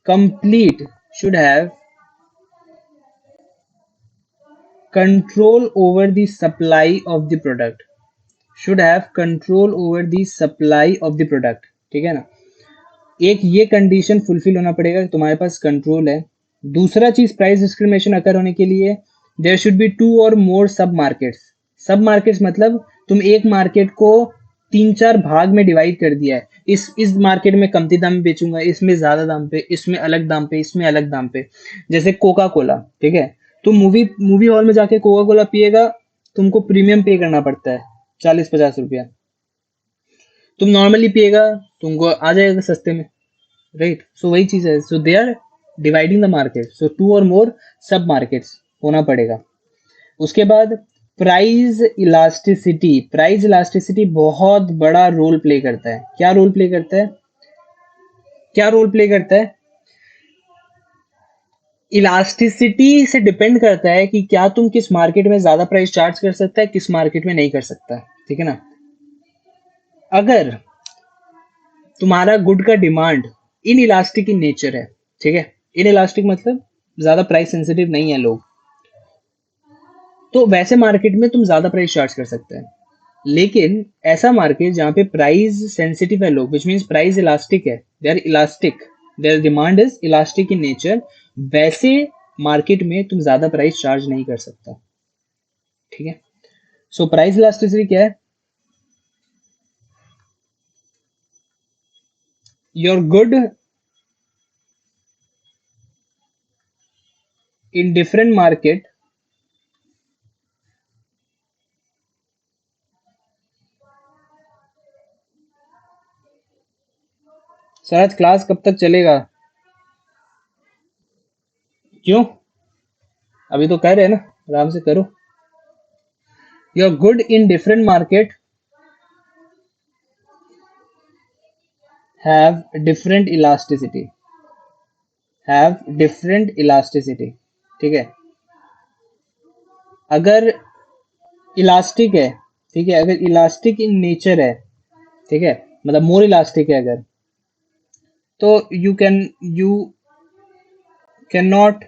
complete should have control over the supply of the product, should have control over the supply of the product, ठीक है ना। एक ये कंडीशन फुलफिल होना पड़ेगा कि तुम्हारे पास कंट्रोल है। दूसरा चीज प्राइस डिस्क्रिमिनेशन अकर होने के लिए देयर शुड बी टू और मोर सब मार्केट्स। सब मार्केट्स मतलब तुम एक मार्केट को तीन चार भाग में डिवाइड कर दिया है, इस मार्केट में कमती दाम में बेचूंगा, इसमें ज्यादा दाम पे, इसमें अलग दाम पे, इसमें अलग दाम पे। जैसे कोका कोला, ठीक है, तुम मूवी मूवी हॉल में जाके कोका कोला पिएगा, तुमको प्रीमियम पे करना पड़ता है 40-50 रुपया। तुम नॉर्मली पिएगा, तुमको आ जाएगा सस्ते में, राइट। सो वही चीज है। So they are dividing the market, so two और मोर सब मार्केट्स होना पड़ेगा। उसके बाद प्राइस इलास्टिसिटी, प्राइस इलास्टिसिटी बहुत बड़ा रोल प्ले करता है। क्या रोल प्ले करता है, क्या रोल प्ले करता है? इलास्टिसिटी से डिपेंड करता है कि क्या तुम किस मार्केट में ज्यादा प्राइस चार्ज कर सकता है, किस मार्केट में नहीं कर सकता, ठीक है ना। अगर तुम्हारा गुड का demand in elastic in nature है, ठीक है, इन इलास्टिक मतलब ज्यादा प्राइस सेंसिटिव नहीं है लोग, तो वैसे मार्केट में तुम ज्यादा प्राइस चार्ज कर सकते हैं। लेकिन ऐसा मार्केट जहाँ पे प्राइस सेंसिटिव है लोग, विच मीन्स प्राइस इलास्टिक है, they are elastic, their demand is elastic in nature, वैसे मार्केट में तुम ज्यादा प्राइस चार्ज नहीं कर सकता, ठीक है। सो प्राइस इलास्टिसिटी क्या है? Your good in different market sir आज क्लास कब तक चलेगा? क्यों? अभी तो कर रहे हैं ना, आराम से करो। Your good in different market have different elasticity, have different elasticity, ठीक है। अगर इलास्टिक है, ठीक है, अगर इलास्टिक इन नेचर है, ठीक है, मतलब मोर इलास्टिक है अगर, तो you can not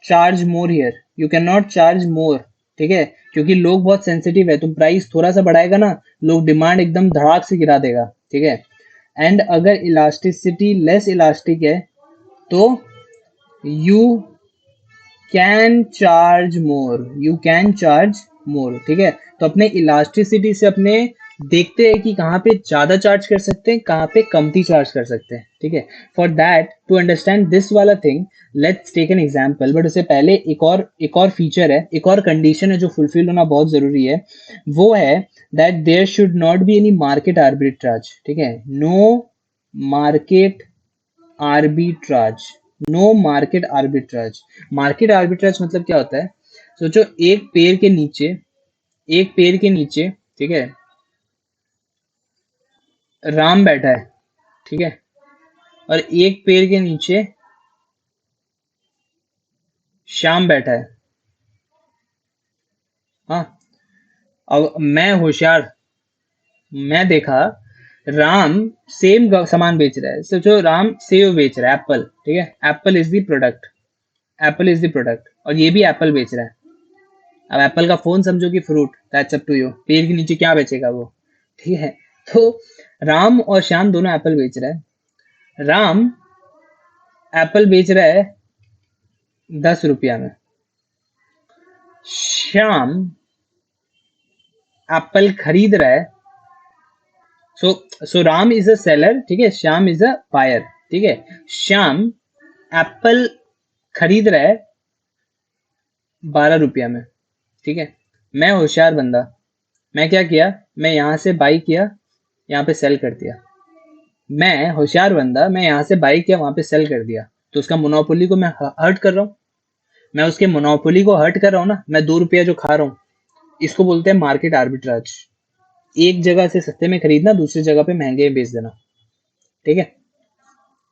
charge more here, you can not charge more, ठीक है, क्योंकि लोग बहुत सेंसिटिव है। तुम प्राइस थोड़ा सा बढ़ाएगा ना, लोग डिमांड एकदम धड़ाक से गिरा देगा, ठीक है। एंड अगर इलास्टिसिटी लेस इलास्टिक है तो you can charge more, you can charge more, ठीक है। तो अपने इलास्टिसिटी से अपने देखते हैं कि कहाँ पे ज्यादा चार्ज कर सकते हैं, कहाँ पे कमती चार्ज कर सकते हैं, ठीक है। For that to understand this वाला thing, let's take an example. But उससे पहले एक और फीचर है, एक और कंडीशन है जो फुलफिल होना बहुत जरूरी है। वो है that there should not be any market arbitrage, ठीक है। No market arbitrage, no market arbitrage. Market arbitrage मतलब क्या होता है? सोचो एक पेड़ के नीचे, एक पेड़ के नीचे, ठीक है, राम बैठा है, ठीक है, और एक पेड़ के नीचे श्याम बैठा है। हाँ, अब मैं होशियार, मैं देखा राम सेम सामान बेच रहा है। सोचो राम सेव बेच रहा है, एप्पल, ठीक है, Apple is the product, Apple is the product, और ये भी एप्पल बेच रहा है। अब एप्पल का फोन समझो कि fruit, that's up to you. पेड़ के नीचे क्या बेचेगा वो, ठीक है। तो राम और श्याम दोनों एप्पल बेच रहा है। राम एप्पल बेच रहा है 10 रुपया में, श्याम एप्पल खरीद रहा है। सो सो राम इज अ सेलर, ठीक है, श्याम इज अ बायर, ठीक है। श्याम एप्पल खरीद रहा है 12 रुपया में, ठीक है। मैं होशियार बंदा, मैं क्या किया, मैं यहाँ से बाई किया, यहाँ पे सेल कर दिया। मैं होशियार बंदा, मैं यहाँ से बाई किया, वहां पे सेल कर दिया, तो उसका मोनोपोली को मैं हर्ट कर रहा हूँ। मैं उसके मोनोपोली को हर्ट कर रहा हूँ ना, मैं 2 रुपया जो खा रहा हूँ, इसको बोलते हैं मार्केट आर्बिट्राज। एक जगह से सस्ते में खरीदना, दूसरी जगह पे महंगे में बेच देना, ठीक है,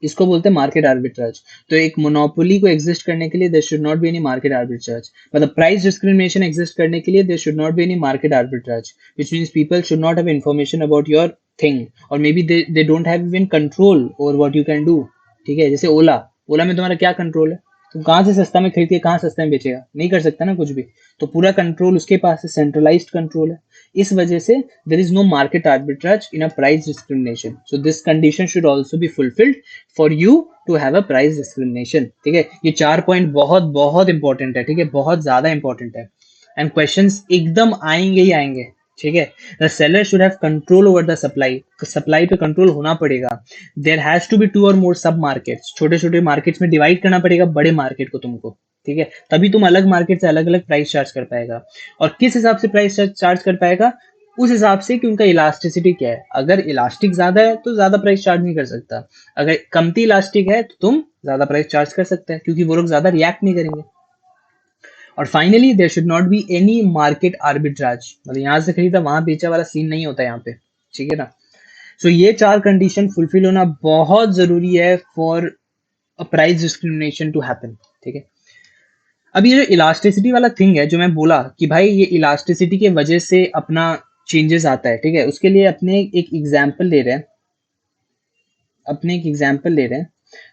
इसको बोलते हैं मार्केट आर्बिट्राज। तो एक मोनोपोली को एग्जिस्ट करने के लिए there should not be any market arbitrage, मतलब प्राइस डिस्क्रिमिनेशन एग्जिस्ट करने के लिए there should not be any market arbitrage, which means people should not have information about your thing, or maybe they don't have even control over what you can do. ठीक है, जैसे ओला, ओला में तुम्हारा क्या control है? तुम कहाँ से सस्ता में खरीद के कहाँ सस्ता में बेचेगा? नहीं कर सकता ना कुछ भी। तो पूरा कंट्रोल उसके पास है, सेंट्रलाइज्ड कंट्रोल है। इस वजह से there is no market arbitrage in a price discrimination. So this condition should also be fulfilled for you to have a price discrimination. ठीक है, ये 4 पॉइंट बहुत बहुत इंपॉर्टेंट है। ठीक है, बहुत ज्यादा इंपॉर्टेंट है, एंड क्वेश्चंस एकदम आएंगे ही आएंगे। ठीक है, the seller should have control over the supply, supply पे कंट्रोल होना पड़ेगा। देयर हैज टू बी 2 और मोर सब मार्केट्स, छोटे छोटे मार्केट्स में डिवाइड करना पड़ेगा बड़े मार्केट को तुमको। ठीक है, तभी तुम अलग मार्केट से अलग अलग प्राइस चार्ज कर पाएगा। और किस हिसाब से प्राइस चार्ज कर पाएगा? उस हिसाब से कि उनका इलास्टिसिटी क्या है। अगर इलास्टिक ज्यादा है तो ज्यादा प्राइस चार्ज नहीं कर सकता, अगर कमती इलास्टिक है तो तुम ज्यादा प्राइस चार्ज कर सकते हैं, क्योंकि वो लोग ज्यादा रिएक्ट नहीं करेंगे। और finally there should not be any market arbitrage, मतलब यहां से खरीदा वहां बेचा वाला सीन नहीं होता यहाँ पे। ठीक है ना? सो ये 4 कंडीशन फुलफिल होना बहुत जरूरी है for a price discrimination to happen. ठीक है, अब ये जो इलास्टिसिटी वाला थिंग है, जो मैं बोला कि भाई ये इलास्टिसिटी के वजह से अपना चेंजेस आता है। ठीक है, उसके लिए अपने एक एग्जाम्पल ले रहे हैं,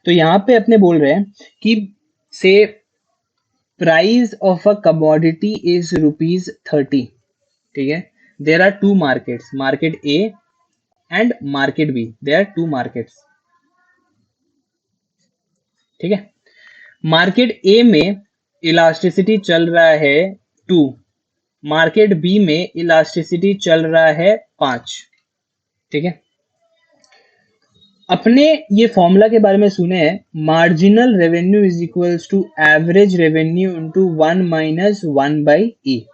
तो यहाँ पे अपने बोल रहे हैं कि say price of a commodity is ₹30। ठीक है, there are 2 markets, market A and market B, there are 2 markets. ठीक है, मार्केट ए में इलास्टिसिटी चल रहा है 2, मार्केट बी में इलास्टिसिटी चल रहा है 5। ठीक है, अपने ये फॉर्मूला के बारे में सुने हैं, marginal revenue is equals to average revenue into 1 minus 1 by E.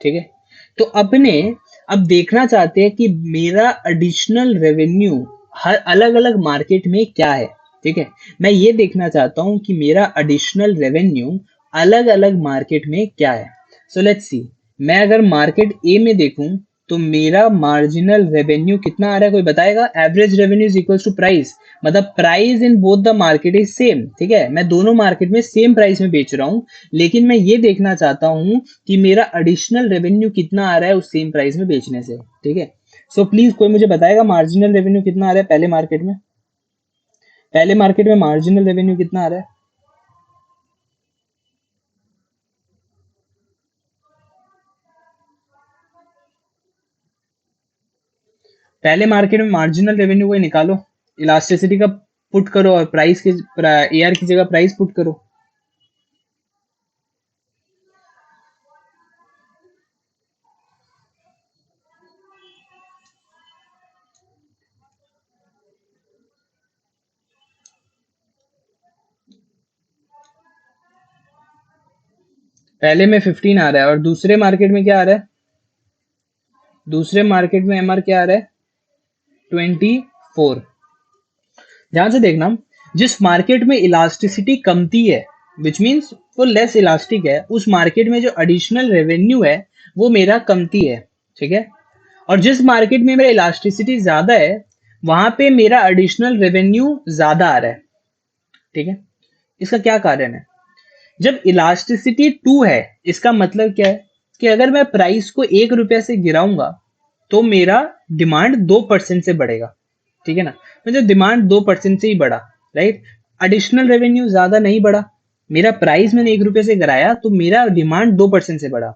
ठीक है, तो अपने अब देखना चाहते हैं कि मेरा एडिशनल रेवेन्यू हर अलग अलग मार्केट में क्या है। ठीक है, मैं ये देखना चाहता हूं कि मेरा एडिशनल रेवेन्यू अलग अलग मार्केट में क्या है। सो लेट्स सी, मैं अगर मार्केट ए में देखूं तो मेरा मार्जिनल रेवेन्यू कितना आ रहा है, कोई बताएगा? Average revenue is equal to price, मतलब price in both the market is same. ठीक है, मैं दोनों मार्केट में सेम प्राइस में बेच रहा हूं, लेकिन मैं ये देखना चाहता हूं कि मेरा एडिशनल रेवेन्यू कितना आ रहा है उस सेम प्राइस में बेचने से। ठीक है, सो प्लीज कोई मुझे बताएगा मार्जिनल रेवेन्यू कितना आ रहा है पहले मार्केट में? पहले मार्केट में मार्जिनल रेवेन्यू कितना आ रहा है? पहले मार्केट में मार्जिनल रेवेन्यू को निकालो, इलास्टिसिटी का पुट करो और प्राइस के एआर की जगह प्राइस पुट करो। पहले में 15 आ रहा है और दूसरे मार्केट में क्या आ रहा है? दूसरे मार्केट में एमआर क्या आ रहा है? 24। ध्यान से देखना, जिस मार्केट में इलास्टिसिटी कमती है, विच मीन्स वो लेस इलास्टिक है, उस मार्केट में जो एडिशनल रेवेन्यू है वो मेरा कमती है। ठीक है, और जिस मार्केट में मेरा इलास्टिसिटी ज्यादा है वहां पे मेरा एडिशनल रेवेन्यू ज्यादा आ रहा है। ठीक है, इसका क्या कारण है? जब इलास्टिसिटी 2 है, इसका मतलब क्या है कि अगर मैं प्राइस को ₹1 से गिराऊंगा तो मेरा डिमांड 2% से बढ़ेगा। ठीक है ना, मतलब डिमांड 2% से ही बढ़ा, राइट? एडिशनल रेवेन्यू ज्यादा नहीं बढ़ा, मेरा प्राइस मैंने ₹1 से गिराया तो मेरा डिमांड 2% से बढ़ा।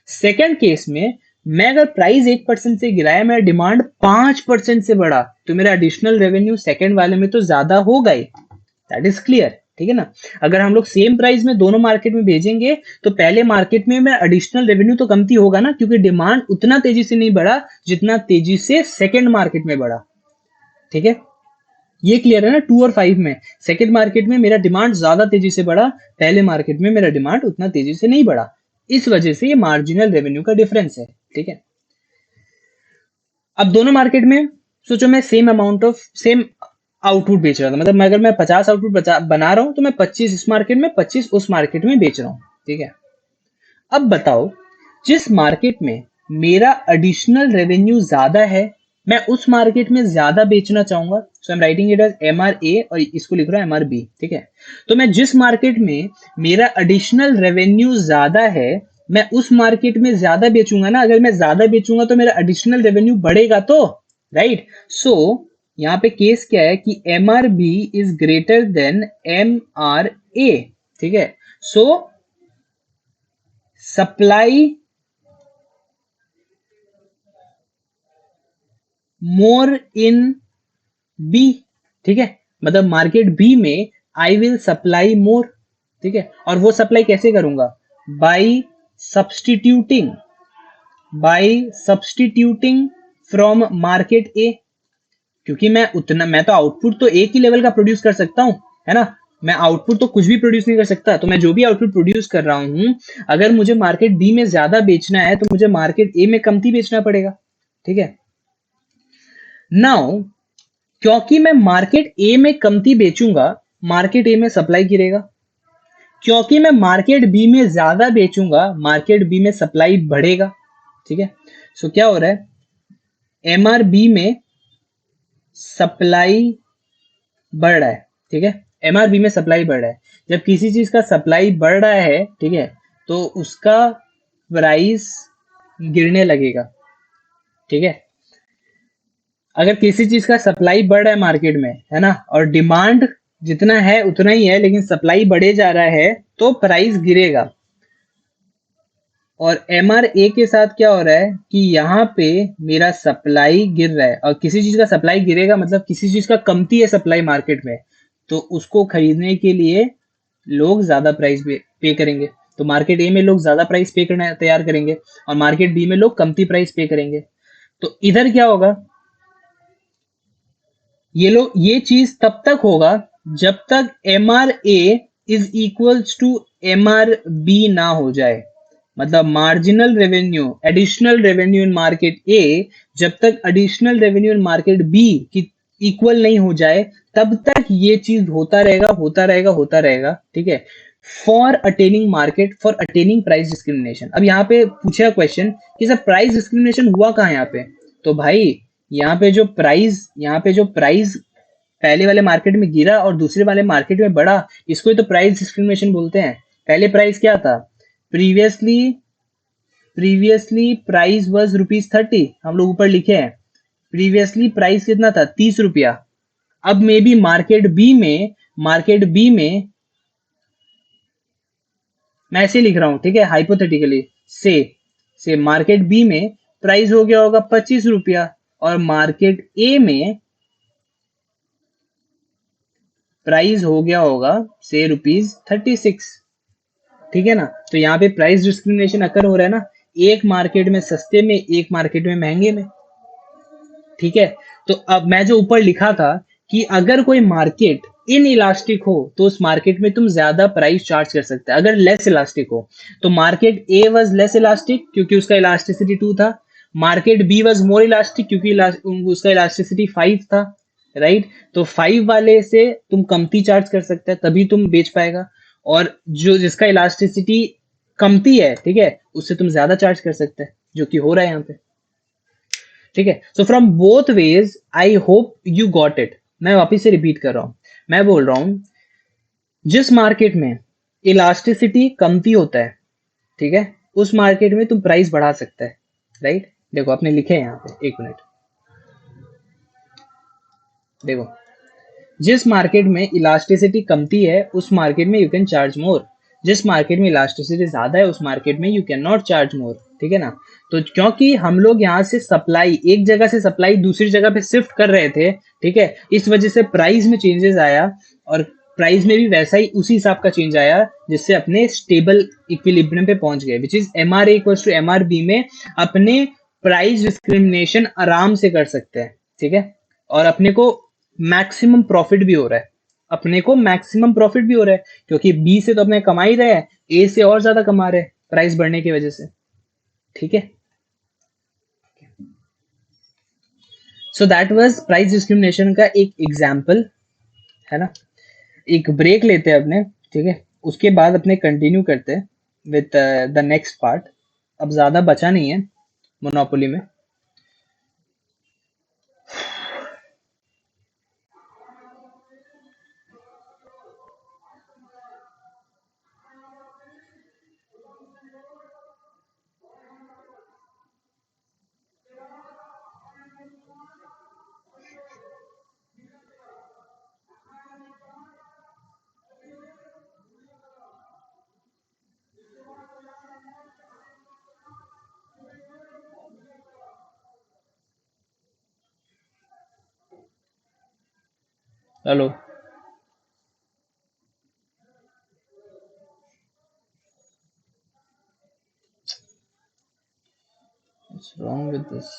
सेकेंड केस में मैं अगर प्राइस 1% से गिराया, मेरा डिमांड 5% से बढ़ा, तो मेरा एडिशनल रेवेन्यू सेकेंड वाले में तो ज्यादा होगा ही। That is clear. ठीक है ना, अगर हम लोग सेम प्राइस में दोनों मार्केट में भेजेंगे तो पहले मार्केट में मेरा एडिशनल रेवेन्यू तो कमती होगा ना, क्योंकि डिमांड उतना तेजी से नहीं बढ़ा जितना तेजी से सेकेंड मार्केट में बढ़ा। ठीक है, ये क्लियर है ना? 2 और 5 में सेकेंड मार्केट में मेरा डिमांड ज्यादा तेजी से बढ़ा, पहले मार्केट में मेरा डिमांड उतना तेजी से नहीं बढ़ा। इस वजह से ये मार्जिनल रेवेन्यू का डिफरेंस है। ठीक है, अब दोनों मार्केट में सोचो मैं same amount of same output बेच रहा था, मतलब मैं अगर मैं 50 आउटपुट बना रहा हूं तो मैं 25 इस मार्केट में 25 उस मार्केट में बेच रहा हूं। ठीक है, अब बताओ, जिस मार्केट में मेरा एडिशनल रेवेन्यू ज्यादा है मैं उस मार्केट में ज्यादा बेचना चाहूंगा। So I am writing it as MRA और इसको लिख रहा हूं MRB। ठीक है, तो मैं जिस मार्केट में मेरा एडिशनल रेवेन्यू ज्यादा है मैं उस मार्केट में ज्यादा बेचूंगा ना। अगर मैं ज्यादा बेचूंगा तो मेरा एडिशनल रेवेन्यू बढ़ेगा, तो राइट। सो यहाँ पे केस क्या है कि M R B is greater than M R A, ठीक है। सो सप्लाई मोर इन बी, ठीक है, मतलब मार्केट बी में आई विल सप्लाई मोर, ठीक है। और वो सप्लाई कैसे करूंगा? By substituting, by substituting from market A, क्योंकि मैं तो आउटपुट तो एक ही लेवल का प्रोड्यूस कर सकता हूँ, है ना। मैं आउटपुट तो कुछ भी प्रोड्यूस नहीं कर सकता, तो मैं जो भी आउटपुट प्रोड्यूस कर रहा हूँ, अगर मुझे मार्केट बी में ज्यादा बेचना है तो मुझे मार्केट ए में कमती बेचना पड़ेगा, ठीक है। नाउ क्योंकि मैं मार्केट ए में कमती बेचूंगा, मार्केट ए में सप्लाई गिरेगा। क्योंकि मैं मार्केट बी में ज्यादा बेचूंगा, मार्केट बी में सप्लाई बढ़ेगा, ठीक है। सो क्या हो रहा है, एमआरबी में सप्लाई बढ़ रहा है, ठीक है। एमआरबी में सप्लाई बढ़ रहा है। जब किसी चीज का सप्लाई बढ़ रहा है, ठीक है, तो उसका प्राइस गिरने लगेगा, ठीक है। अगर किसी चीज का सप्लाई बढ़ रहा है मार्केट में, है ना, और डिमांड जितना है उतना ही है लेकिन सप्लाई बढ़े जा रहा है, तो प्राइस गिरेगा। और एमआरए के साथ क्या हो रहा है कि यहाँ पे मेरा सप्लाई गिर रहा है, और किसी चीज का सप्लाई गिरेगा मतलब किसी चीज का कमती है सप्लाई मार्केट में, तो उसको खरीदने के लिए लोग ज्यादा प्राइस पे करेंगे। तो मार्केट ए में लोग ज्यादा प्राइस पे करना तैयार करेंगे, और मार्केट बी में लोग कमती प्राइस पे करेंगे। तो इधर क्या होगा, ये चीज तब तक होगा जब तक M R A is equals to M R B ना हो जाए। मतलब marginal revenue, additional revenue in market A जब तक additional revenue in market B की इक्वल नहीं हो जाए, तब तक ये चीज होता रहेगा, होता रहेगा, होता रहेगा, ठीक है। For attaining market, for attaining price discrimination. अब यहाँ पे पूछा क्वेश्चन कि सर प्राइस डिस्क्रिमिनेशन हुआ कहाँ यहाँ पे? तो भाई यहाँ पे जो प्राइस पहले वाले मार्केट में गिरा और दूसरे वाले मार्केट में बढ़ा, इसको ही तो प्राइस डिस्क्रिमिनेशन बोलते हैं। पहले प्राइस क्या था? प्रीवियसली प्रीवियसली प्राइस वाज ₹30, हम लोग ऊपर लिखे हैं। प्रीवियसली प्राइस कितना था? 30 रुपया। अब मे बी मार्केट बी में मैं ऐसे लिख रहा हूं, ठीक है, हाइपोथेटिकली से मार्केट बी में प्राइस हो गया होगा 25 रुपया, और मार्केट ए में प्राइस हो गया होगा से ₹36, ठीक है ना। तो यहाँ पे प्राइस डिस्क्रिमिनेशन अकर हो रहा है ना, एक मार्केट में सस्ते में, एक मार्केट में महंगे में, ठीक है। तो अब मैं जो ऊपर लिखा था कि अगर कोई मार्केट इन इलास्टिक हो तो उस मार्केट में तुम ज्यादा प्राइस चार्ज कर सकते हैं। अगर लेस इलास्टिक हो तो market A was less elastic क्योंकि उसका इलास्टिसिटी 2 था, market B was more elastic क्योंकि उसका इलास्टिसिटी 5 था, राइट। तो 5 वाले से तुम कमती चार्ज कर सकते हैं, तभी तुम बेच पाएगा। और जो जिसका इलास्टिसिटी कमती है, ठीक है, उससे तुम ज्यादा चार्ज कर सकते हैं, जो कि हो रहा है यहाँ पे, ठीक है। So from both ways I hope you got it. मैं वापिस से रिपीट कर रहा हूं, मैं बोल रहा हूं जिस मार्केट में इलास्टिसिटी कमती होता है, ठीक है, उस मार्केट में तुम प्राइस बढ़ा सकते हैं, राइट। देखो आपने लिखे हैं यहाँ पे, एक मिनट देखो, जिस मार्केट में इलास्टिसिटी कमती है उस मार्केट में यू कैन चार्ज मोर, जिस मार्केट में इलास्टिसिटी ज्यादा है उस मार्केट में you can not charge more, ठीक है ना। तो क्योंकि हम लोग यहाँ से सप्लाई, एक जगह से सप्लाई दूसरी जगह पे शिफ्ट कर रहे थे, ठीक है, इस वजह से प्राइस में चेंजेस आया, और प्राइस में भी वैसा ही उसी हिसाब का चेंज आया जिससे अपने स्टेबल इक्विलिब्रियम पे पहुंच गए, which is M R A equal to M R B में अपने प्राइस डिस्क्रिमिनेशन आराम से कर सकते हैं, ठीक है। और अपने को मैक्सिमम प्रॉफिट भी हो रहा है, अपने को मैक्सिमम प्रॉफिट भी हो रहा है, क्योंकि बी से तो अपने कमा ही रहे हैं, ए से और ज्यादा कमा रहे हैं प्राइस बढ़ने की वजह से, ठीक है। So that was price discrimination का एक एग्जाम्पल, है ना। एक ब्रेक लेते हैं अपने, ठीक है, उसके बाद अपने कंटिन्यू करते हैं विथ द नेक्स्ट पार्ट। अब ज्यादा बचा नहीं है मोनोपोली में। Hello. What's wrong with this?